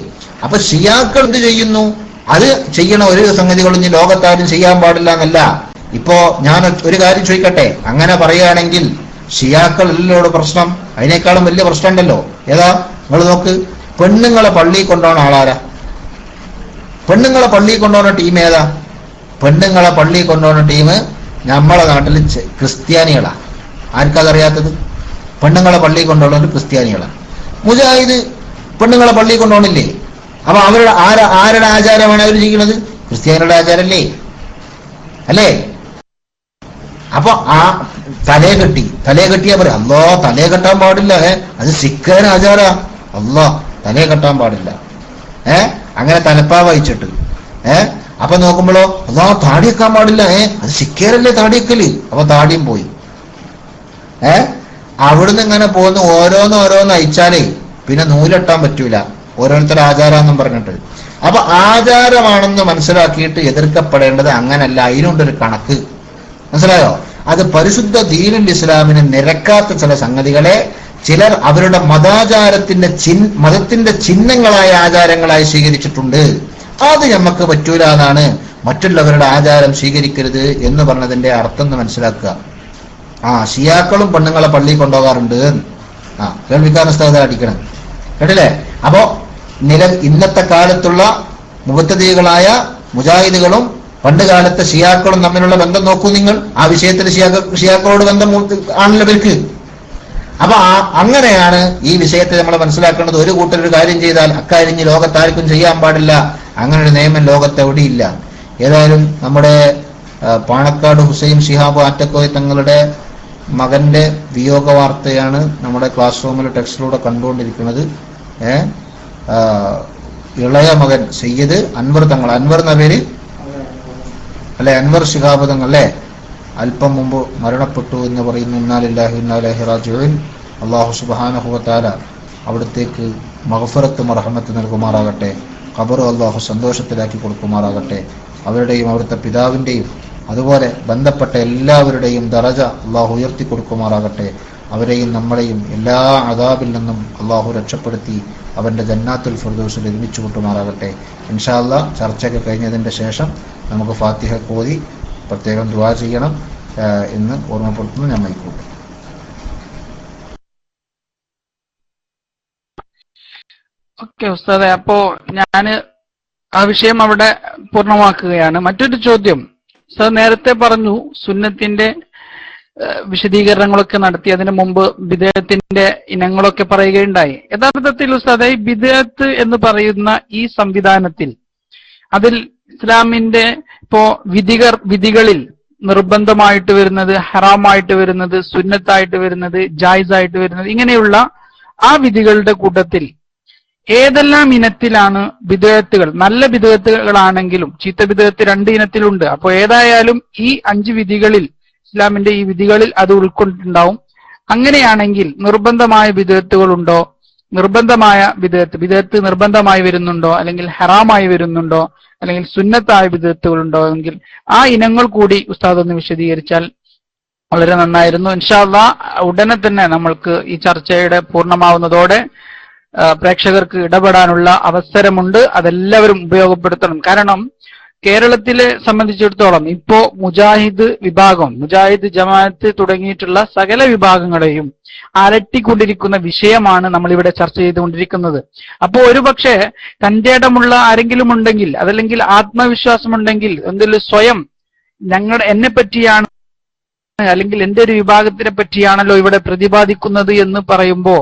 അപ്പൊ ഷിയാക്കൾ എന്ത് ചെയ്യുന്നു? അത് ചെയ്യണ ഒരു സംഗതികളും ഇനി ലോകത്താരും ചെയ്യാൻ പാടില്ല എന്നല്ല. ഇപ്പോ ഞാൻ ഒരു കാര്യം ചോദിക്കട്ടെ, അങ്ങനെ പറയുകയാണെങ്കിൽ ഷിയാക്കൾ എല്ലോട് പ്രശ്നം, അതിനേക്കാളും വലിയ പ്രശ്നം ഉണ്ടല്ലോ. ഏതാ? നിങ്ങൾ നോക്ക്, പെണ്ണുങ്ങളെ പള്ളിയിൽ കൊണ്ടുപോകണ ആളാരാ? പെണ്ണുങ്ങളെ പള്ളിയിൽ കൊണ്ടുപോകുന്ന ടീം ഏതാ? പെണ്ണുങ്ങളെ പള്ളിയിൽ കൊണ്ടുപോകുന്ന ടീം നമ്മളെ നാട്ടിൽ ക്രിസ്ത്യാനികളാ. ആർക്കതറിയാത്തത്? പെണ്ണുങ്ങളെ പള്ളിയിൽ കൊണ്ടുപോകുന്നത് ക്രിസ്ത്യാനികളാണ്. മുജാഹിദ് പെണ്ണുങ്ങളെ പള്ളിയിൽ കൊണ്ടുപോകണില്ലേ? അപ്പൊ അവരുടെ ആരുടെ ആചാരമാണ് അവർ ചെയ്യുന്നത്? ക്രിസ്ത്യാനികളുടെ ആചാരല്ലേ, അല്ലേ? അപ്പൊ ആ തലേ കെട്ടിയാ പറയാം, അല്ലോ തലേ കെട്ടാൻ പാടില്ല, അത് സിഖ്കാര ആചാര, അല്ലോ തലേ കെട്ടാൻ പാടില്ല. അങ്ങനെ തലപ്പാ വഹിച്ചിട്ട് അപ്പൊ നോക്കുമ്പോഴോ അല്ലോ താടി വെക്കാൻ പാടില്ല, അത് സിഖ്കാരല്ലേ താടിയൊക്കല്, അപ്പൊ താടിയും പോയി. അവിടുന്ന് ഇങ്ങനെ പോകുന്ന ഓരോന്ന് അയച്ചാലേ പിന്നെ നൂലെട്ടാൻ പറ്റൂല, ഓരോരുത്തരുടെ ആചാരാന്നും പറഞ്ഞിട്ട്. അപ്പൊ ആചാരമാണെന്ന് മനസ്സിലാക്കിയിട്ട് എതിർക്കപ്പെടേണ്ടത് അങ്ങനല്ല, അതിനുണ്ടൊരു കണക്ക്. മനസ്സിലായോ? അത് പരിശുദ്ധ ദീനുൽ ഇസ്ലാമിന് നിരക്കാത്ത ചില സംഗതികളെ ചിലർ അവരുടെ മതത്തിന്റെ ചിഹ്നങ്ങളായ ആചാരങ്ങളായി സ്വീകരിച്ചിട്ടുണ്ട്. അത് നമുക്ക് പറ്റൂല എന്നാണ് മറ്റുള്ളവരുടെ ആചാരം സ്വീകരിക്കരുത് എന്ന് പറഞ്ഞതിന്റെ അർത്ഥം എന്ന് മനസ്സിലാക്കുക. ഷിയാക്കളും പെണ്ണുങ്ങളെ പള്ളിയിൽ കൊണ്ടുപോകാറുണ്ട്. കേൾവിക്കാരൻ ഉസ്താദ് അടിക്കണം, കേട്ടില്ലേ? അപ്പോ ഇന്നത്തെ കാലത്തുള്ള മുബത്തദികളായ മുജാഹിദുകളും പണ്ട് കാലത്തെ ഷിയാക്കളും തമ്മിലുള്ള ബന്ധം നോക്കൂ നിങ്ങൾ. ആ വിഷയത്തിൽ ഷിയാക്കളോട് ബന്ധം ആണല്ലോ ഇവർക്ക്. അപ്പൊ അങ്ങനെയാണ് ഈ വിഷയത്തെ നമ്മൾ മനസ്സിലാക്കേണ്ടത്. ഒരു കൂട്ടരൊരു കാര്യം ചെയ്താൽ അക്കാര്യം ലോകത്താർക്കും ചെയ്യാൻ പാടില്ല, അങ്ങനെ ഒരു നിയമം ലോകത്ത് എവിടെയില്ല. ഏതായാലും നമ്മുടെ പാണക്കാട് ഹുസൈൻ ശിഹാബ് ആറ്റക്കോയ തങ്ങളുടെ മകന്റെ വിയോഗ വാർത്തയാണ് നമ്മുടെ ക്ലാസ് റൂമിൽ ടെക്സ്റ്റിലൂടെ കണ്ടുകൊണ്ടിരിക്കുന്നത്. ഇളയ മകൻ സയ്യിദ് അൻവർ തങ്ങൾ, അൻവർ എന്ന പേര് അല്ലെ, അൻവർ ശിഹാബ് തങ്ങൾ അല്ലെ, അല്പം മുമ്പ് മരണപ്പെട്ടു എന്ന് പറയുന്നു. ഇന്നാ ലില്ലാഹി വ ഇന്നാ ഇലൈഹി റാജിഊൻ. അല്ലാഹു സുബ്ഹാനഹു വ തആല അവിടത്തേക്ക് മഗ്ഫിറത്തും റഹ്മത്തും നൽകുമാറാകട്ടെ. ഖബർ അല്ലാഹു സന്തോഷത്തിലാക്കി കൊടുക്കുമാറാകട്ടെ. അവരുടെയും അവിടുത്തെ പിതാവിൻ്റെയും അതുപോലെ ബന്ധപ്പെട്ട എല്ലാവരുടെയും ദറജ അല്ലാഹു ഉയർത്തി കൊടുക്കുമാറാകട്ടെ. അവരെയും നമ്മളെയും എല്ലാ അദാബിൽ നിന്നും അല്ലാഹു രക്ഷപ്പെടുത്തി അവൻ്റെ ജന്നാത്തുൽ ഫിർദൗസിൽ ഒരുമിച്ച് കൂട്ടുമാറാകട്ടെ. ഇൻഷാ അല്ലാഹ് ചർച്ചയൊക്കെ കഴിഞ്ഞതിൻ്റെ ശേഷം നമുക്ക് ഫാത്തിഹ ഓതി പ്രത്യേകം ദുആ ചെയ്യണം എന്ന് ഓർമ്മപ്പെടുത്തുന്നു. ഞാൻ മൈക്കൂട്ടും. ഓക്കെ ഉസ്താദെ, അപ്പോ ഞാന് ആ വിഷയം അവിടെ പൂർണ്ണമാക്കുകയാണ്. മറ്റൊരു ചോദ്യം, ഉസ്താദ് നേരത്തെ പറഞ്ഞു സുന്നത്തിന്റെ വിശദീകരണങ്ങളൊക്കെ നടത്തി, അതിനു മുമ്പ് ബിദ്അത്തിന്റെ ഇനങ്ങളൊക്കെ പറയുകയുണ്ടായി. യഥാർത്ഥത്തിൽ ഉസ്താദെ ബിദ്അത്ത് എന്ന് പറയുന്ന ഈ സംവിധാനത്തിൽ അതിൽ ഇസ്ലാമിന്റെ ഇപ്പോ വിധികളിൽ നിർബന്ധമായിട്ട് വരുന്നത്, ഹറാമായിട്ട് വരുന്നത്, സുന്നത്തായിട്ട് വരുന്നത്, ജായിസായിട്ട് വരുന്നത്, ഇങ്ങനെയുള്ള ആ വിധികളുടെ കൂട്ടത്തിൽ ഏതെല്ലാം ഇനത്തിലാണ് ബിദ്അത്തുകൾ? നല്ല ബിദ്അത്തുകളാണെങ്കിലും ചീത്ത ബിദ്അത്ത് 2 ഇനത്തിലുണ്ട്. അപ്പോൾ ഏതായാലും ഈ 5 വിധികളിൽ, ഇസ്ലാമിന്റെ ഈ വിധികളിൽ അത് ഉൾക്കൊണ്ടിട്ടുണ്ടാവും. അങ്ങനെയാണെങ്കിൽ നിർബന്ധമായ ബിദ്അത്തുകളുണ്ടോ? നിർബന്ധമായ ബിദ്അത്ത് നിർബന്ധമായി വരുന്നുണ്ടോ, അല്ലെങ്കിൽ ഹറാമായി വരുന്നുണ്ടോ, അല്ലെങ്കിൽ സുന്നത്തായ ബിദ്അത്തുകളുണ്ടോ എങ്കിൽ ആ ഇനങ്ങൾ കൂടി ഉസ്താദ് ഒന്ന് വിശദീകരിച്ചാൽ വളരെ നന്നായിരുന്നു. ഇൻഷാ അല്ലാഹ് ഉടനെ തന്നെ നമ്മൾക്ക് ഈ ചർച്ചയുടെ പൂർണ്ണമാവുന്നതോടെ പ്രേക്ഷകർക്ക് ഇടപെടാനുള്ള അവസരമുണ്ട്. അതെല്ലാവരും ഉപയോഗപ്പെടുത്തണം. കാരണം കേരളത്തിലെ സംബന്ധിച്ചിടത്തോളം ഇപ്പോ മുജാഹിദ് വിഭാഗം, മുജാഹിദ് ജമാഅത്ത് തുടങ്ങിയിട്ടുള്ള സകല വിഭാഗങ്ങളെയും അലട്ടിക്കൊണ്ടിരിക്കുന്ന വിഷയമാണ് നമ്മളിവിടെ ചർച്ച ചെയ്തുകൊണ്ടിരിക്കുന്നത്. അപ്പോൾ ഒരുപക്ഷെ തന്റെ ഇടമുള്ള ആരെങ്കിലും ഉണ്ടെങ്കിൽ, അതല്ലെങ്കിൽ ആത്മവിശ്വാസമുണ്ടെങ്കിൽ, എന്തെങ്കിലും സ്വയം എന്നെ പറ്റിയാണ് അല്ലെങ്കിൽ എന്റെ ഒരു വിഭാഗത്തിനെ പറ്റിയാണല്ലോ ഇവിടെ പ്രതിപാദിക്കുന്നത് എന്ന് പറയുമ്പോ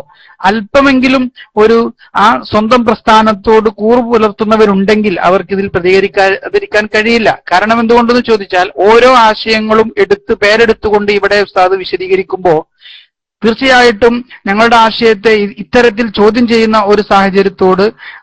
അല്പമെങ്കിലും ഒരു ആ സ്വന്തം പ്രസ്ഥാനത്തോട് കൂറ് പുലർത്തുന്നവരുണ്ടെങ്കിൽ അവർക്കിതിൽ പ്രതികരിക്കാതിരിക്കാൻ കഴിയില്ല. കാരണം എന്തുകൊണ്ടെന്ന് ചോദിച്ചാൽ ഓരോ ആശയങ്ങളും പേരെടുത്തുകൊണ്ട് ഇവിടെ ഉസ്താദ് വിശദീകരിക്കുമ്പോ തീർച്ചയായിട്ടും ഞങ്ങളുടെ ആശയത്തെ ഇത്തരത്തിൽ ചോദ്യം ചെയ്യുന്ന ഒരു സാഹചര്യത്തോട്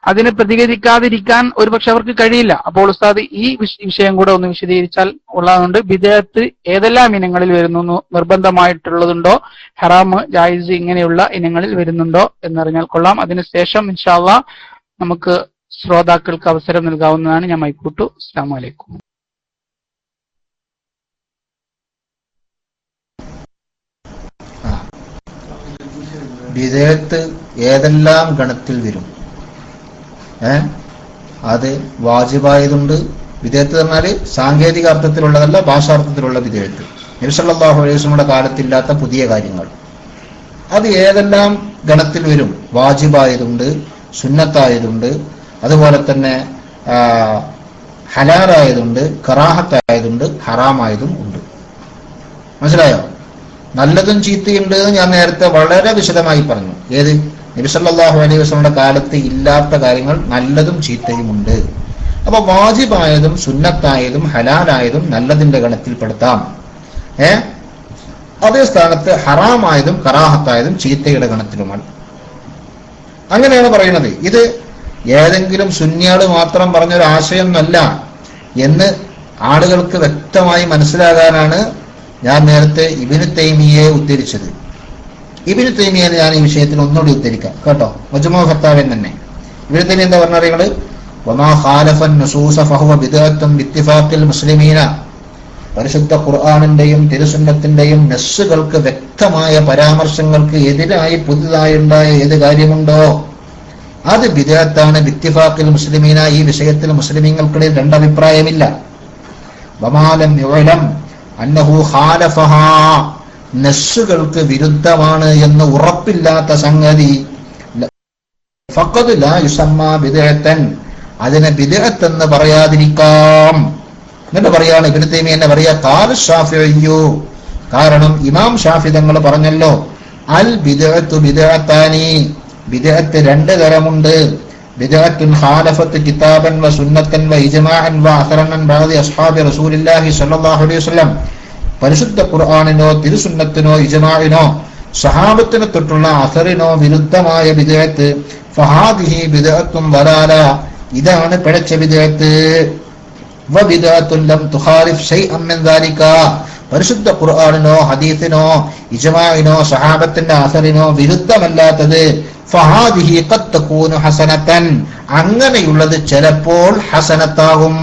അതിനെ പ്രതികരിക്കാതിരിക്കാൻ ഒരുപക്ഷെ അവർക്ക് കഴിയില്ല. അപ്പോൾ ഉസ്താദ് ഈ വിഷയം കൂടെ ഒന്ന് വിശദീകരിച്ചാൽ ഉള്ളതുകൊണ്ട് ബിദ്അത്ത് ഏതെല്ലാം ഇനങ്ങളിൽ വരുന്നു, നിർബന്ധമായിട്ടുള്ളതുണ്ടോ, ഹറാം, ജായിസ് ഇങ്ങനെയുള്ള ഇനങ്ങളിൽ വരുന്നുണ്ടോ എന്നറിഞ്ഞാൽ കൊള്ളാം. അതിനുശേഷം ഇൻഷാ അല്ലാഹ് നമുക്ക് ശ്രോതാക്കൾക്ക് അവസരം നൽകാവുന്നതാണ്. ഞാൻ മൈക്കൂട്ടു. അസ്സലാമു അലൈക്കും. ബിദ്അത്ത് ഏതെല്ലാം ഗണത്തിൽ വരും? അത് വാജിബായതുണ്ട്. ബിദ്അത്ത് പറഞ്ഞാൽ സാങ്കേതിക അർത്ഥത്തിലുള്ളതല്ല, ഭാഷാർത്ഥത്തിലുള്ള ബിദ്അത്ത്. നബി സല്ലല്ലാഹു അലൈഹി വസല്ലമയുടെ കാലത്തില്ലാത്ത പുതിയ കാര്യങ്ങൾ. അത് ഏതെല്ലാം ഗണത്തിൽ വരും? വാജിബായതുണ്ട്, സുന്നത്തായതുണ്ട്, അതുപോലെ തന്നെ ഹലാലായതുണ്ട്, കറാഹത്തായതുണ്ട്, ഹറാമായതും ഉണ്ട്. മനസ്സിലായോ? നല്ലതും ചീത്തയുണ്ട് എന്ന് ഞാൻ നേരത്തെ വളരെ വിശദമായി പറഞ്ഞു. ഏത്? നബി സല്ലല്ലാഹു അലൈഹി വസല്ലമയുടെ കാലത്ത് ഇല്ലാത്ത കാര്യങ്ങൾ നല്ലതും ചീത്തയും ഉണ്ട്. അപ്പൊ വാജിബായതും സുന്നത്തായതും ഹലാലായതും നല്ലതിന്റെ ഗണത്തിൽപ്പെടുത്താം. അതേ സ്ഥാനത്ത് ഹറാമായതും കറാഹത്തായതും ചീത്തയുടെ ഗണത്തിലുമാണ്. അങ്ങനെയാണ് പറയുന്നത്. ഇത് ഏതെങ്കിലും സുന്നിയാള് മാത്രം പറഞ്ഞൊരു ആശയമൊന്നല്ല എന്ന് ആളുകൾക്ക് വ്യക്തമായി മനസ്സിലാകാനാണ് ഞാൻ നേരത്തെ ഇബ്നു തൈമിയ്യയെ ഉദ്ധരിച്ചത്. ഇബ്നു തൈമിയ്യയെ ഞാൻ ഈ വിഷയത്തിൽ ഒന്നുകൂടി ഉദ്ധരിക്കാം കേട്ടോ. മജ്മൂ ഫത്താവൻ തന്നെ ഇബ്നു തൈമിയ്യ എന്താ പറഞ്ഞത്? വമാ ഖാലഫൻ നുസൂസ ഫഹുവ ബിദ്അത്തുൻ ബിത്തിഫാഖിൽ മുസ്ലിമീന. പരിശുദ്ധ ഖുർആനിന്റെയും തിരുസുന്നത്തിന്റെയും നസ്സുകൾക്ക് വ്യക്തമായ പരാമർശങ്ങൾക്ക് എതിരായി പുതുതായി ഉണ്ടായ ഏത് കാര്യമുണ്ടോ അത് ബിദ്അത്താണ് ബിത്തിഫാഖിൽ മുസ്ലിമീന. ഈ വിഷയത്തിൽ മുസ്ലിമീങ്ങൾക്കിടയിൽ രണ്ടഭിപ്രായമില്ല. വമാ ലം യുഅലം അന്നഹു ഖാലഫഹാ, നസ്സുകൾക്ക് വിരുദ്ധമാണ് എന്ന് ഉറപ്പില്ലാത്ത സംഗതി ഫഖദ് ലാ യുസമ്മാ ബിദ്അത്തൻ, അതിനെ ബിദ്അത്ത് എന്ന് പറയാതിരിക്കാം. എന്നിട്ട് പറയാണ് ഇബ്നു തൈമിയ്യ എന്നെ പറയാ ഖാല ശാഫിഈ, കാരണം ഇമാം ഷാഫി തങ്ങൾ പറഞ്ഞല്ലോ അൽ ബിദ്അത്തു ബിദ്അത്താനി, ബിദ്അത്ത് 2 തരമുണ്ട്. ബിദ്അത്തുൻ ഖാലഫത്ത് കിതാബൻ വ സുന്നത്തൻ വ ഇജ്മാഅൻ വ അസറൻ അൻ ബഅദി അസ്ഹാബി റസൂലില്ലാഹി സ്വല്ലല്ലാഹു അലൈഹി വസല്ലം. പരിശുദ്ധ ഖുർആനിനോ തിരുസുന്നത്തിനോ ഇജ്മാഇനോ സഹാബത്തിനെ തൊട്ടുള്ള അസറിനോ വിരുദ്ധമായ ബിദ്അത്ത് ഫഹാദിഹി ബിദ്അത്തുൻ ദലാല, ഇതാണ് പിഴച്ച ബിദ്അത്ത്. വ ബിദ്അത്തുൻ ലം തുഖാലിഫ് ശൈഅൻ മിൻ ദാലിക, പരിശുദ്ധ ഖുർആനിനോ ഹദീസിനോ ഇജ്മാഇനോ സഹാബത്തിന്റെ അസറിനോ വിരുദ്ധമല്ലാത്തത് ഫഹാദിഹി ഖദ് തകൂനു ഹസനതൻ, അങ്ങനെയുള്ളത് ചിലപ്പോൾ ഹസനത്താകും.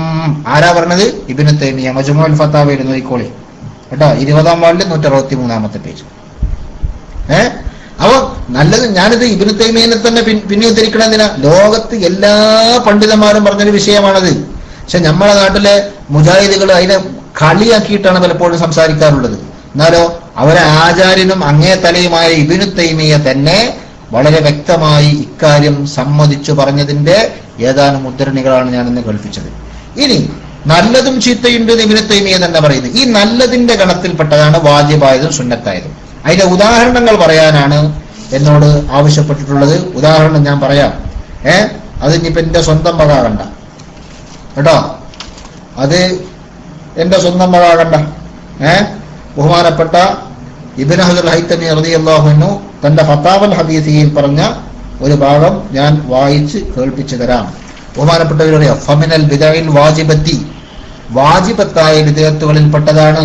ആരാ പറഞ്ഞത്? ഇബ്നു തൈമിയ മജ്മുഉൽ ഫതാവയിൽ നോക്കിക്കോളി കേട്ടോ, 20-ാം വാർഡിൽ 163-ാമത്തെ പേജ്. അപ്പൊ നല്ലത്, ഞാനിത് ഇബ്നു തൈമിയനെ തന്നെ പിന്നെ ഉദ്ധരിക്കണം. എന്തിനാ? ലോകത്ത് എല്ലാ പണ്ഡിതന്മാരും പറഞ്ഞൊരു വിഷയമാണത്. പക്ഷെ നമ്മളെ നാട്ടിലെ മുജാഹിദുകൾ അതിനെ കളിയാക്കിയിട്ടാണ് പലപ്പോഴും സംസാരിക്കാറുള്ളത്. എന്നാലോ അവരെ ആചാര്യനും അങ്ങേ തലയുമായ ഇബ്നു തൈമിയ തന്നെ വളരെ വ്യക്തമായി ഇക്കാര്യം സമ്മതിച്ചു പറഞ്ഞതിന്റെ ഏതാനും ഉദ്ധരണികളാണ് ഞാൻ ഇന്ന് കേൾപ്പിച്ചത്. ഇനി നല്ലതും ചീത്തയുണ്ട് ഇബ്നു തൈമിയ തന്നെ പറയുന്നത്. ഈ നല്ലതിന്റെ ഗണത്തിൽപ്പെട്ടതാണ് വാജിബായതും സുന്നത്തായതും. അതിന്റെ ഉദാഹരണങ്ങൾ പറയാനാണ് എന്നോട് ആവശ്യപ്പെട്ടിട്ടുള്ളത്. ഉദാഹരണം ഞാൻ പറയാം. അത് ഇനിയിപ്പോ എന്റെ സ്വന്തം വകാകണ്ട കേട്ടോ, അത് എന്റെ സ്വന്തം വകാകണ്ട. ബഹുമാനപ്പെട്ട ഇബ്നു ഹജർ ഹൈതമി റളിയല്ലാഹു അൻഹു തന്റെ ഫതാവൽ ഹദീസിയിൽ പറഞ്ഞ ഒരു ഭാഗം ഞാൻ വായിച്ച് കേൾപ്പിച്ചു തരാം. ബഹുമാനപ്പെട്ടവരറിയാം, ഫമിനൽ ബിദഇൽ വാജിബത്തി, വാജിബത്തായ വിദഅത്തുകളിൽ പെട്ടതാണ്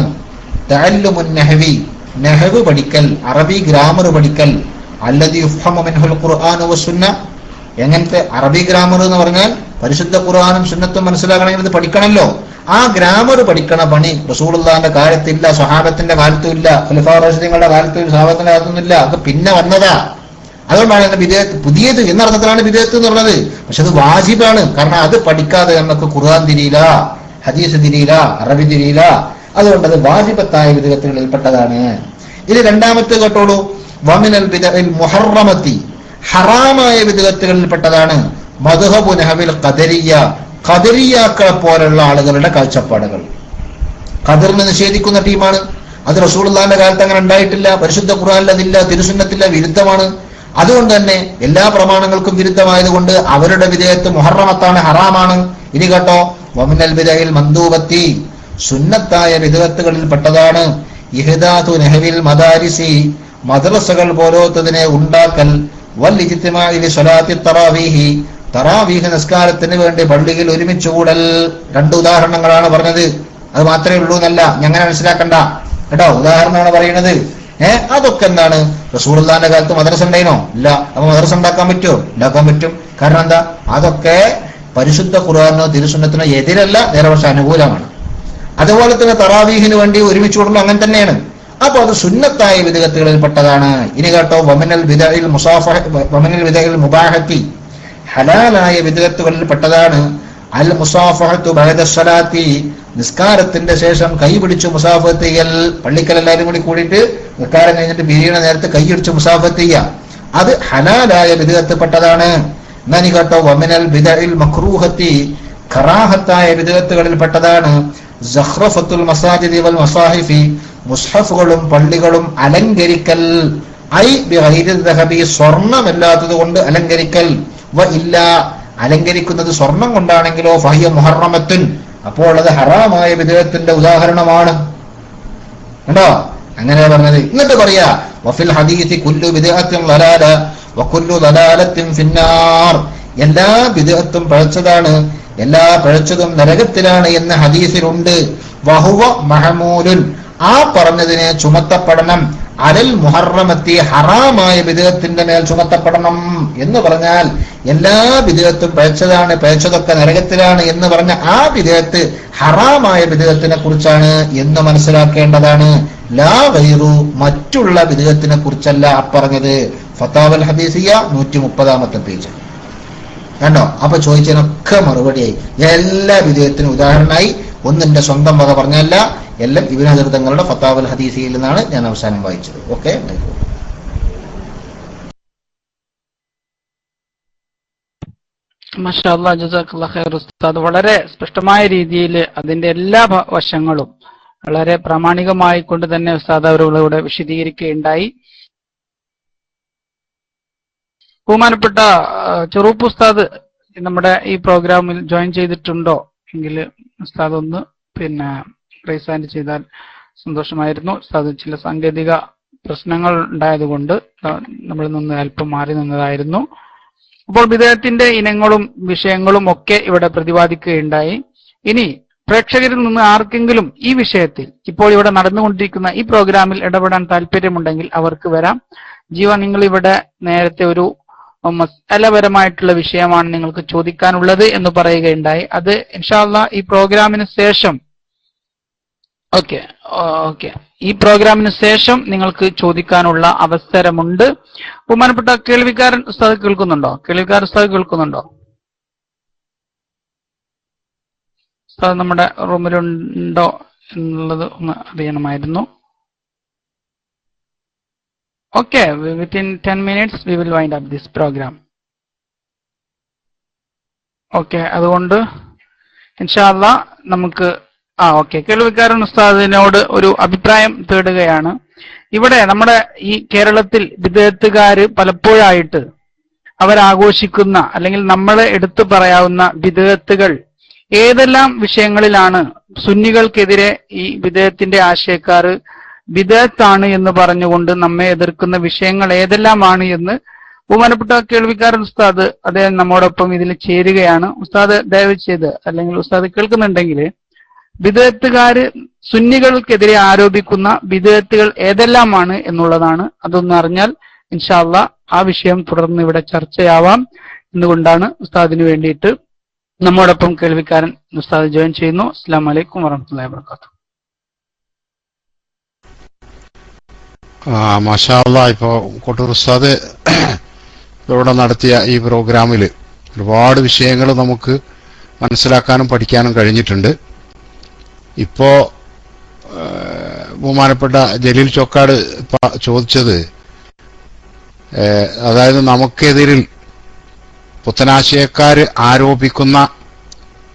തഅല്ലുമുൻ നഹ്വി, നഹ്വ് പഠിക്കൽ, അറബി ഗ്രാമർ പഠിക്കൽ, അല്ലദി യുഫ്ഹമു മിൻഹുൽ ഖുർആൻ വസുന്ന. എങ്ങനത്തെ അറബി ഗ്രാമർ എന്ന് പറഞ്ഞാൽ പരിശുദ്ധ ഖുർആനും സുന്നത്തും മനസ്സിലാക്കണമെങ്കിൽ ഇത് പഠിക്കണമല്ലോ. ആ ഗ്രാമർ പഠിക്കണ പണി റസൂലുള്ളാഹിന്റെ കാലത്തില്ല, സ്വഹാബത്തിന്റെ കാലത്തും ഇല്ല, ഖുലഫാ റാഷിദീങ്ങളുടെ കാലത്തും സ്വഹാബത്തിന്റെ കാലത്തൊന്നും ഇല്ല. അത് പിന്നെ വന്നതാ. അതുകൊണ്ടാണ് ബിദഅത്ത് പുതിയത് എന്നർത്ഥത്തിലാണ് ബിദഅത്ത് എന്ന് പറഞ്ഞത്. പക്ഷെ അത് വാജിബാണ്. കാരണം അത് പഠിക്കാതെ നമുക്ക് ഖുർആൻ തിരിയില്ല, ഹദീസ് തിരിയില്ല, അറബി തിരിയില്ല. അതുകൊണ്ട് അത് വാജിബത്തായ ബിദഅത്തുകളിൽ പെട്ടതാണ്. ഇനി രണ്ടാമത്തെ കേട്ടോളൂ, വമിനൽ ബിദഇൽ മുഹറമത്തി, ഹറാമായ ബിദഅത്തുകളിൽ പെട്ടതാണ് മദ്ഹബു നഹ്വിൽ ഖദരിയ്യ, ഖദരിയാക്കളെ പോലുള്ള ആളുകളുടെ കാഴ്ചപ്പാടുകൾ. ഖദറിനെ നിഷേധിക്കുന്ന ടീമാണ്. അത് റസൂലുള്ളാഹിന്റെ കാലത്ത് അങ്ങനെ ഉണ്ടായിട്ടില്ല, പരിശുദ്ധ ഖുർആനിൽ അതില്ല, തിരുസുന്നത്തില്ല, വിരുദ്ധമാണ്. അതുകൊണ്ട് തന്നെ എല്ലാ പ്രമാണങ്ങൾക്കും വിരുദ്ധമായതുകൊണ്ട് അവരുടെ വിധേയത്ത് മുഹറമത്താണ്, ഹറാമാണ്. ഇനി കേട്ടോ, വമിനൽ ബിദഇൽ മന്ദൂബത്തി, സുന്നത്തായ വിധേയത്തുകളിൽ പെട്ടതാണ് ഇഹ്ദാതു നഹ്വിൽ മദാരിസി, മദ്രസകൾ പോലോത്തതിനെ ഉണ്ടാക്കൽ, വൽ ഇജ്തിമാഇ ലി സ്വലാത്തി തറാവീഹി, തറാവീഹ് നിസ്കാരത്തിന് വേണ്ടി പള്ളിയിൽ ഒരുമിച്ച് കൂടൽ. രണ്ട് ഉദാഹരണങ്ങളാണ് പറഞ്ഞത്. അത് മാത്രമേ ഉള്ളൂ എന്നല്ല, ഞങ്ങനെ മനസ്സിലാക്കണ്ട കേട്ടോ, ഉദാഹരണമാണ് പറയുന്നത്. അതൊക്കെ എന്താണ്? റസൂലുള്ളാഹിന്റെ കാലത്ത് മദ്രസ ഉണ്ടായിനോ? ഇല്ല. അപ്പൊ മദ്രസ ഉണ്ടാക്കാൻ പറ്റുമോ? ഉണ്ടാക്കാൻ പറ്റും. കാരണം എന്താ? അതൊക്കെ പരിശുദ്ധ ഖുർആനോ തിരുസുന്നത്തിനോ എതിരല്ല, നേരെ പക്ഷെ അനുകൂലമാണ്. അതുപോലെ തന്നെ തറാവീഹിന് വേണ്ടി ഒരുമിച്ച് കൂടലും അങ്ങനെ തന്നെയാണ്. അപ്പൊ അത് സുന്നത്തായ വിദഅത്തുകളിൽ പെട്ടതാണ്. ഇനി കേട്ടോ, വമിനൽ ബിദഇൽ മുസാഫഹ, വമിനൽ ബിദഇൽ മുബാഹത്തി, ഹലാലായ വിദഅത്തുകളിൽ പെട്ടതാണ് അൽ മുസാഫഹത്തു ബഅദ സ്വലാത്തി, നിസ്കാരത്തിന്റെ ശേഷം കൈ പിടിച്ചു മുസാഫത്ത് ചെയ്യൽ. പള്ളിക്കൽ എല്ലാവരും കൂടി കൂടിയിട്ട് നിസ്കാരം കഴിഞ്ഞിട്ട് പിരിയണ നേരത്തെ കൈയടിച്ച് മുസാഫത്ത് ചെയ്യുക, അത് ഹലാലായ വിദഅത്ത് പെട്ടതാണ്. എന്നാനി കേട്ടോ, വമിനൽ ബിദഇൽ മക്റൂഹത്തി, കറാഹത്തായ വിദഅത്തുകളിൽ പെട്ടതാണ് സഖ്റഫത്തുൽ മസാജിദി വൽ മസാഹിഫി, മുസ്ഹഫുകളും പള്ളികളും അലങ്കരിക്കൽ. ഐ ബിഗൈരി ദഹബി, സ്വർണ്ണമല്ലാത്തത് കൊണ്ട് അലങ്കരിക്കൽ. വ ഇല്ല, അലങ്കരിക്കുന്നത് സ്വർണം കൊണ്ടാണെങ്കിലോ ഫഹിയ മുഹറമത്തുൻ, അപ്പോൾ അത് ഹറാമായ വിദഅത്തിന്റെ ഉദാഹരണമാണ്. കണ്ടോ? അങ്ങനെ പറഞ്ഞത്. എന്നിട്ട് പറയാ വഫിൽ ഹദീസി കുല്ലു ബിദ്അത്തിൻ ളലാല വകുല്ലു ളലാലത്തിൻ ഫിന്നാർ, എല്ലാ ബിദ്അത്തും പിഴച്ചതാണ്, എല്ലാ പിഴച്ചതും നരകത്തിലാണ് എന്ന് ഹദീസിലുണ്ട്. വഹുവ മഹമൂലുൻ, ആ പറഞ്ഞതിനെ ചുമത്തപ്പെടണം അലൽ മുഹറമത്തി, ഹറാമായ ബിദ്അത്തിന്റെ മേൽ ചുമത്തപ്പെടണം എന്ന് പറഞ്ഞാൽ എല്ലാ ബിദ്അത്തും പിഴച്ചതാണ്, പിഴച്ചതൊക്കെ നരകത്തിലാണ് എന്ന് പറഞ്ഞ ആ ബിദ്അത്ത് ഹറാമായ ബിദ്അത്തിനെ കുറിച്ചാണ് എന്ന് മനസ്സിലാക്കേണ്ടതാണ്. ലാ ഗൈറു, മറ്റുള്ള ബിദ്അത്തിനെ കുറിച്ചല്ല പറഞ്ഞത്. ഫതാവൽ ഹദീസിയ 130-ാമത്തെ പേജ് കണ്ടോ? അപ്പൊ ചോദിച്ചതിനൊക്കെ മറുപടിയായി. എല്ലാ ബിദ്അത്തിനും ഉദാഹരണമായി. ഒന്നിന്റെ സ്വന്തം വക പറഞ്ഞല്ല, എല്ലാം ഇബ്നു ഹജർ തങ്ങളുടെ ഫതാവൽ ഹദീസിയിൽ നിന്നാണ് ഞാൻ അവസാനം വായിച്ചത്. ഓക്കെ, മാഷാ അല്ലാഹ്, ജസാക്കല്ലാഹു ഖൈർ ഉസ്താദ്. വളരെ സ്പഷ്ടമായ രീതിയിൽ അതിന്റെ എല്ലാ വശങ്ങളും വളരെ പ്രാമാണികമായി കൊണ്ട് തന്നെ ഉസ്താദ് അവരുടെ വിശദീകരിക്കുകയുണ്ടായി. ബഹുമാനപ്പെട്ട ചെറുപ്പ് ഉസ്താദ് നമ്മുടെ ഈ പ്രോഗ്രാമിൽ ജോയിൻ ചെയ്തിട്ടുണ്ടോ എങ്കിൽ ഉസ്താദ് ഒന്ന് റൈസ് ഹാൻഡ് ചെയ്താൽ സന്തോഷമായിരുന്നു. ഉസ്താദ് ചില സാങ്കേതിക പ്രശ്നങ്ങൾ ഉണ്ടായതുകൊണ്ട് നമ്മളിൽ നിന്ന് അല്പം മാറി നിന്നതായിരുന്നു. അപ്പോൾ ബിദ്അത്തിന്റെ ഇനങ്ങളും വിഷയങ്ങളും ഒക്കെ ഇവിടെ പ്രതിപാദിക്കുകയുണ്ടായി. ഇനി പ്രേക്ഷകരിൽ നിന്ന് ആർക്കെങ്കിലും ഈ വിഷയത്തിൽ ഇപ്പോൾ ഇവിടെ നടന്നുകൊണ്ടിരിക്കുന്ന ഈ പ്രോഗ്രാമിൽ ഇടപെടാൻ താല്പര്യമുണ്ടെങ്കിൽ അവർക്ക് വരാം. ജീവ, നിങ്ങൾ ഇവിടെ നേരത്തെ ഒരു മസലപരമായിട്ടുള്ള വിഷയമാണ് നിങ്ങൾക്ക് ചോദിക്കാനുള്ളത് എന്ന് പറയുകയുണ്ടായി. അത് ഇൻഷാ അല്ലാഹ് ഈ പ്രോഗ്രാമിന് ശേഷം ഈ പ്രോഗ്രാമിന് ശേഷം നിങ്ങൾക്ക് ചോദിക്കാനുള്ള അവസരമുണ്ട്. ബഹുമാനപ്പെട്ട കേൾവിക്കാരൻ ഉസ്താദ് കേൾക്കുന്നുണ്ടോ? ഉസ്താദ് നമ്മുടെ റൂമിലുണ്ടോ എന്നുള്ളത് ഒന്ന് അറിയണമായിരുന്നു. Okay, within 10 minutes we will wind up this program. Okay, അതുകൊണ്ട് ഇൻഷാ അല്ലാഹ് നമുക്ക് കേൾവിക്കാരൻ ഉസ്താദിനോട് ഒരു അഭിപ്രായം തേടുകയാണ്. ഇവിടെ നമ്മുടെ ഈ കേരളത്തിൽ ബിദ്അത്തുകാര് പലപ്പോഴായിട്ട് അവരാഘോഷിക്കുന്ന അല്ലെങ്കിൽ നമ്മളെ എടുത്തു പറയാവുന്ന ബിദ്അത്തുകൾ ഏതെല്ലാം വിഷയങ്ങളിലാണ് സുന്നികൾക്കെതിരെ ഈ ബിദ്അത്തിന്റെ ആശയക്കാർ ബിദ്അത്താണ് എന്ന് പറഞ്ഞുകൊണ്ട് നമ്മെ എതിർക്കുന്ന വിഷയങ്ങൾ ഏതെല്ലാമാണ് എന്ന് ബഹുമാനപ്പെട്ട കേൾവിക്കാരൻ ഉസ്താദ് അദ്ദേഹം നമ്മോടൊപ്പം ഇതിൽ ചേരുകയാണ്. ഉസ്താദ് ദയവ് ചെയ്ത്, അല്ലെങ്കിൽ ഉസ്താദ് കേൾക്കുന്നുണ്ടെങ്കിൽ, ബിദ്അത്തുകാര് സുന്നികൾക്കെതിരെ ആരോപിക്കുന്ന ബിദ്അത്തുകൾ ഏതെല്ലാമാണ് എന്നുള്ളതാണ്. അതൊന്ന് അറിഞ്ഞാൽ ഇൻഷാ അല്ലാഹ് ആ വിഷയം തുടർന്ന് ഇവിടെ ചർച്ചയാവാം എന്നുകൊണ്ടാണ് ഉസ്താദിന് വേണ്ടിയിട്ട് നമ്മോടൊപ്പം കേൾവിക്കാരൻ ഉസ്താദ് ജോയിൻ ചെയ്യുന്നു. അസ്സലാമു അലൈക്കും വറഹ്മത്തുള്ളാഹി വബറകാതുഹു. മാഷാ അല്ലാഹ്, ഇപ്പോ കൊട്ടൂർ ഉസ്താദ് ഇവിടെ നടത്തിയ ഈ പ്രോഗ്രാമിൽ ഒരുപാട് വിഷയങ്ങൾ നമുക്ക് മനസ്സിലാക്കാനും പഠിക്കാനും കഴിഞ്ഞിട്ടുണ്ട്. ഇപ്പോ ബഹുമാനപ്പെട്ട ജലീൽ ചോക്കാട് ചോദിച്ചത്, അതായത് നമുക്കെതിരിൽ പുത്തനാശയക്കാർ ആരോപിക്കുന്ന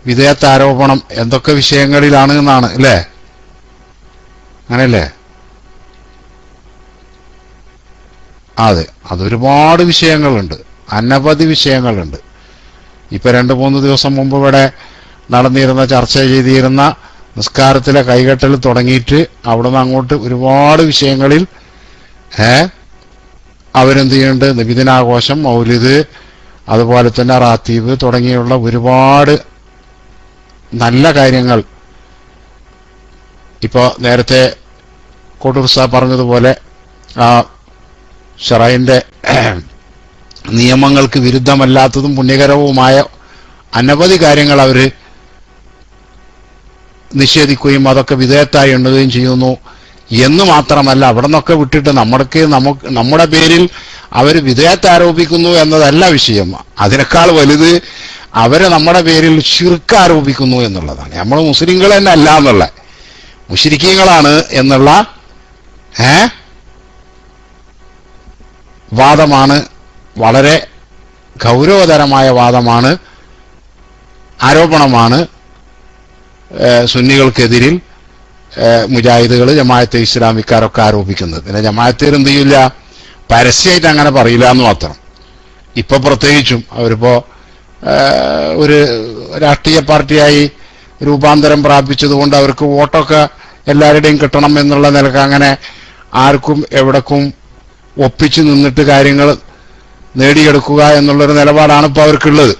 വിധേയത്വ ആരോപണം എന്തൊക്കെ വിഷയങ്ങളിലാണ് എന്നാണ് അല്ലേ? അങ്ങനെയല്ലേ? അതെ, അതൊരുപാട് വിഷയങ്ങളുണ്ട്, അനവധി വിഷയങ്ങളുണ്ട്. ഇപ്പൊ 2-3 ദിവസം മുമ്പ് ഇവിടെ നടന്നിരുന്ന ചർച്ച ചെയ്തിരുന്ന നിസ്കാരത്തിലെ കൈകെട്ടൽ തുടങ്ങിയിട്ട് അവിടുന്ന് അങ്ങോട്ട് ഒരുപാട് വിഷയങ്ങളിൽ അവരെന്ത് ചെയ്യുന്നുണ്ട്, നബിദിനാഘോഷം, മൗലിദ്, അതുപോലെ തന്നെ റാത്തീബ് തുടങ്ങിയുള്ള ഒരുപാട് നല്ല കാര്യങ്ങൾ ഇപ്പോ നേരത്തെ കോട്ടൂർ സാബ് പറഞ്ഞതുപോലെ ആ ശറഈന്റെ നിയമങ്ങൾക്ക് വിരുദ്ധമല്ലാത്തതും പുണ്യകരവുമായ അനവധി കാര്യങ്ങൾ അവര് നിഷേധിക്കുകയും അതൊക്കെ വിധേയത്തായി എണ്ണുകയും ചെയ്യുന്നു എന്ന് മാത്രമല്ല, അവിടെ നിന്നൊക്കെ വിട്ടിട്ട് നമ്മുടെ പേരിൽ അവർ വിധേയത്വ ആരോപിക്കുന്നു എന്നതല്ല വിഷയം. അതിനേക്കാൾ വലുത് അവരെ നമ്മുടെ പേരിൽ ശിർക്ക് ആരോപിക്കുന്നു എന്നുള്ളതാണ്. നമ്മൾ മുസ്ലിങ്ങൾ തന്നെ അല്ല എന്നുള്ള, മുശ്രിക്കീങ്ങളാണ് എന്നുള്ള വാദമാണ്. വളരെ ഗൗരവതരമായ വാദമാണ്, ആരോപണമാണ് സുന്നികൾക്കെതിരിൽ മുജാഹിദുകൾ, ജമാഅത്തെ ഇസ്ലാമിക്കാരൊക്കെ ആരോപിക്കുന്നത്. പിന്നെ ജമാഅത്തേർ എന്ത് ചെയ്യില്ല, പരസ്യമായിട്ട് അങ്ങനെ പറയില്ല എന്ന് മാത്രം. ഇപ്പൊ പ്രത്യേകിച്ചും അവരിപ്പോ ഒരു രാഷ്ട്രീയ പാർട്ടിയായി രൂപാന്തരം പ്രാപിച്ചതുകൊണ്ട് അവർക്ക് വോട്ടൊക്കെ എല്ലാവരുടെയും കിട്ടണം എന്നുള്ള നിലക്ക് അങ്ങനെ ആർക്കും എവിടേക്കും ഒപ്പിച്ചു നിന്നിട്ട് കാര്യങ്ങൾ നേടിയെടുക്കുക എന്നുള്ളൊരു നിലപാടാണ് ഇപ്പൊ അവർക്കുള്ളത്.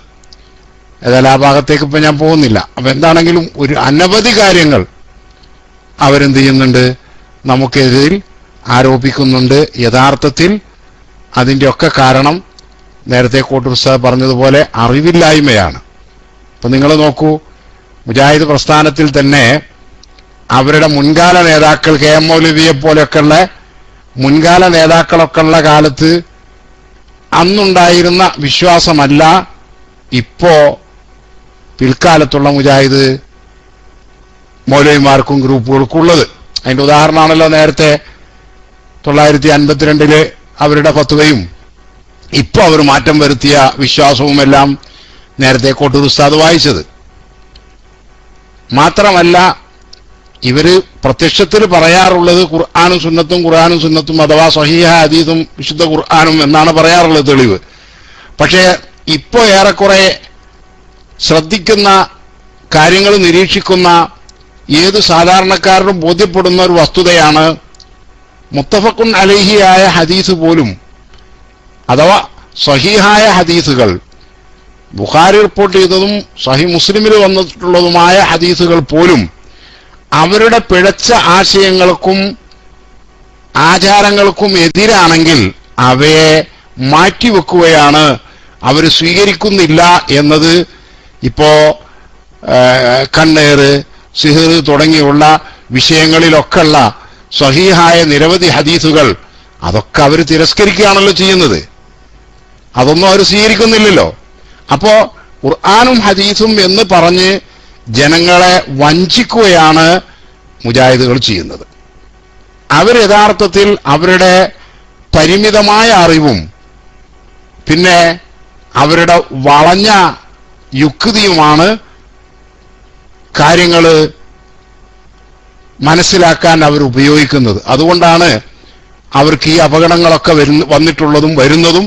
ഏതായാലും ആ ഭാഗത്തേക്ക് ഇപ്പൊ ഞാൻ പോകുന്നില്ല. അപ്പൊ എന്താണെങ്കിലും ഒരു അനവധി കാര്യങ്ങൾ അവരെന്ത് ചെയ്യുന്നുണ്ട്, നമുക്കെതിരിൽ ആരോപിക്കുന്നുണ്ട്. യഥാർത്ഥത്തിൽ അതിൻ്റെയൊക്കെ കാരണം നേരത്തെ കോട്ടൂർ സാഹിബ് പറഞ്ഞതുപോലെ അറിവില്ലായ്മയാണ്. അപ്പൊ നിങ്ങൾ നോക്കൂ, മുജാഹിദ് പ്രസ്ഥാനത്തിൽ തന്നെ അവരുടെ മുൻകാല നേതാക്കൾ KM മൗലവിയെ പോലെയൊക്കെയുള്ള മുൻകാല നേതാക്കളൊക്കെ ഉള്ള കാലത്ത് അന്നുണ്ടായിരുന്ന വിശ്വാസമല്ല ഇപ്പോ പിൽക്കാലത്തുള്ള മുജാഹിദ് മൗലവിമാർക്കും ഗ്രൂപ്പുകൾക്കും ഉള്ളത്. അതിന്റെ ഉദാഹരണമാണല്ലോ നേരത്തെ 1952 അവരുടെ ഫത്വയും ഇപ്പൊ അവർ മാറ്റം വരുത്തിയ വിശ്വാസവുമെല്ലാം നേരത്തെ കോട്ടൂർ ഉസ്താദ് വായിച്ചത്. മാത്രമല്ല ഇവര് പ്രത്യക്ഷത്തിൽ പറയാറുള്ളത് ഖുർആനും സുന്നത്തും അഥവാ സ്വഹീഹ ഹദീസും വിശുദ്ധ ഖുർആനും എന്നാണ് പറയാറുള്ളത് തെളിവ്. പക്ഷേ ഇപ്പോ ഏറെക്കുറെ ശ്രദ്ധിക്കുന്ന, കാര്യങ്ങൾ നിരീക്ഷിക്കുന്ന ഏത് സാധാരണക്കാരനും ബോധ്യപ്പെടുന്ന ഒരു വസ്തുതയാണ്, മുത്തഫഖുൻ അലൈഹിയായ ഹദീസ് പോലും അഥവാ സ്വഹീഹായ ഹദീസുകൾ ബുഖാരി റിപ്പോർട്ട് ചെയ്തതും സഹീഹ് മുസ്ലിമിൽ വന്നിട്ടുള്ളതുമായ ഹദീസുകൾ പോലും അവരുടെ പിഴച്ച ആശയങ്ങൾക്കും ആചാരങ്ങൾക്കും എതിരാണെങ്കിൽ അവയെ മാറ്റിവെക്കുകയാണ്, അവർ സ്വീകരിക്കുന്നില്ല എന്നത് ഇപ്പോ കണ്ണേറ്, സിഹർ തുടങ്ങിയുള്ള വിഷയങ്ങളിലൊക്കെയുള്ള സ്വഹീഹായ നിരവധി ഹദീസുകൾ അതൊക്കെ അവർ തിരസ്കരിക്കുകയാണല്ലോ ചെയ്യുന്നത്. അതൊന്നും അവർ സ്വീകരിക്കുന്നില്ലല്ലോ. അപ്പോ ഖുർആനും ഹദീസും എന്ന് പറഞ്ഞ് ജനങ്ങളെ വഞ്ചിക്കുകയാണ് മുജാഹിദുകൾ ചെയ്യുന്നത്. അവർ യഥാർത്ഥത്തിൽ അവരുടെ പരിമിതമായ അറിവും പിന്നെ അവരുടെ വളഞ്ഞ യുക്തിയുമാണ് കാര്യങ്ങൾ മനസ്സിലാക്കാൻ അവർ ഉപയോഗിക്കുന്നത്. അതുകൊണ്ടാണ് അവർക്ക് ഈ അപകടങ്ങളൊക്കെ വന്നിട്ടുള്ളതും വരുന്നതും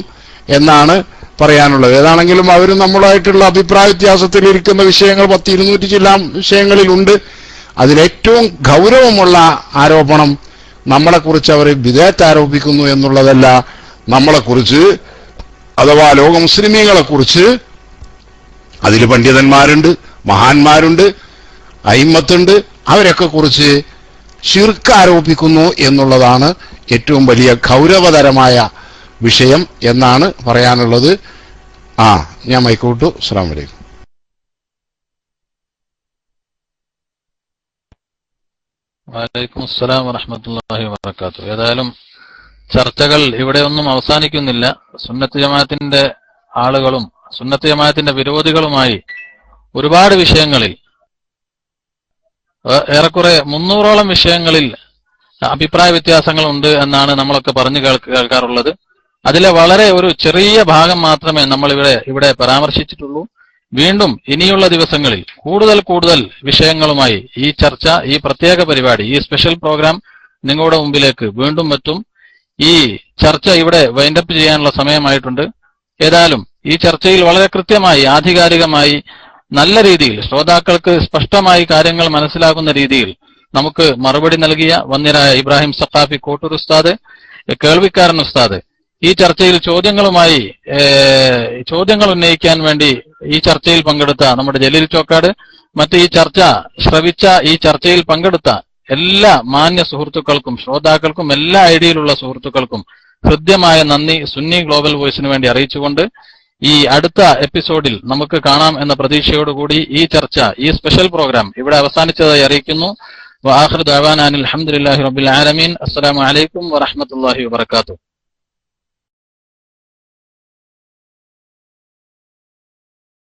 എന്നാണ് പറയാനുള്ളത്. ഏതാണെങ്കിലും അവർ നമ്മളായിട്ടുള്ള അഭിപ്രായ വ്യത്യാസത്തിലിരിക്കുന്ന വിഷയങ്ങൾ 200 ചില്ലാം വിഷയങ്ങളിലുണ്ട്. അതിലേറ്റവും ഗൗരവമുള്ള ആരോപണം നമ്മളെക്കുറിച്ച് അവർ ബിദഅത്ത് ആരോപിക്കുന്നു എന്നുള്ളതല്ല, നമ്മളെക്കുറിച്ച് അഥവാ ലോക മുസ്ലിമീങ്ങളെ കുറിച്ച് അതിൽ പണ്ഡിതന്മാരുണ്ട്, മഹാന്മാരുണ്ട്, അയിമ്മത്തുണ്ട്, അവരൊക്കെ കുറിച്ച് ശിർക്ക് ആരോപിക്കുന്നു എന്നുള്ളതാണ് ഏറ്റവും വലിയ ഗൗരവതരമായ വിഷയം എന്നാണ് പറയാനുള്ളത്. ഞാൻ മൈക്കോട്ടു. അസ്സലാമു അലൈക്കും. വലൈക്കും അസ്സലാം വറഹ്മത്തുള്ളാഹി വബറകാതുഹു. ഏതായാലും ചർച്ചകൾ ഇവിടെ ഒന്നും അവസാനിക്കുന്നില്ല. സുന്നത്ത് ജമാഅത്തിന്റെ ആളുകളും സുന്നത്ത് ജമാഅത്തിന്റെ വിരോധികളുമായി ഒരുപാട് വിഷയങ്ങളിൽ, ഏറെക്കുറെ 300ഓളം വിഷയങ്ങളിൽ അഭിപ്രായ വ്യത്യാസങ്ങളുണ്ട് എന്നാണ് നമ്മളൊക്കെ പറഞ്ഞു കേൾക്കാറുള്ളത്. അതിലെ വളരെ ഒരു ചെറിയ ഭാഗം മാത്രമേ നമ്മൾ ഇവിടെ പരാമർശിച്ചിട്ടുള്ളൂ. വീണ്ടും ഇനിയുള്ള ദിവസങ്ങളിൽ കൂടുതൽ വിഷയങ്ങളുമായി ഈ ചർച്ച, ഈ പ്രത്യേക പരിപാടി, ഈ സ്പെഷ്യൽ പ്രോഗ്രാം നിങ്ങളുടെ മുമ്പിലേക്ക് വീണ്ടും എത്തും. ഈ ചർച്ച ഇവിടെ വൈൻഡപ്പ് ചെയ്യാനുള്ള സമയമായിട്ടുണ്ട്. ഏതായാലും ഈ ചർച്ചയിൽ വളരെ കൃത്യമായി, ആധികാരികമായി, നല്ല രീതിയിൽ ശ്രോതാക്കൾക്ക് സ്പഷ്ടമായി കാര്യങ്ങൾ മനസ്സിലാകുന്ന രീതിയിൽ നമുക്ക് മറുപടി നൽകിയ വന്ദ്യരായ ഇബ്രാഹിം സഖാഫി കോട്ടൂർ ഉസ്താദ്, കേൾവിക്കാരൻ ഉസ്താദ്, ഈ ചർച്ചയിൽ ചോദ്യങ്ങൾ ഉന്നയിക്കാൻ വേണ്ടി ഈ ചർച്ചയിൽ പങ്കെടുത്ത നമ്മുടെ ജലീൽ ചോക്കാട്, മറ്റ് ഈ ചർച്ച ശ്രവിച്ച, ഈ ചർച്ചയിൽ പങ്കെടുത്ത എല്ലാ മാന്യ സുഹൃത്തുക്കൾക്കും ശ്രോതാക്കൾക്കും എല്ലാ ഐഡിയയിലുള്ള സുഹൃത്തുക്കൾക്കും ഹൃദ്യമായ നന്ദി സുന്നി ഗ്ലോബൽ വോയിസിന് വേണ്ടി അറിയിച്ചുകൊണ്ട് ഈ അടുത്ത എപ്പിസോഡിൽ നമുക്ക് കാണാം എന്ന പ്രതീക്ഷയോടുകൂടി ഈ ചർച്ച, ഈ സ്പെഷ്യൽ പ്രോഗ്രാം ഇവിടെ അവസാനിച്ചതായി അറിയിക്കുന്നു. വആഖിറു ദഅവാനാ അൽഹംദുലില്ലാഹി റബ്ബിൽ ആലമീൻ. അസ്സലാമു അലൈക്കും വറഹ്മത്തുള്ളാഹി വബറകാതുഹു.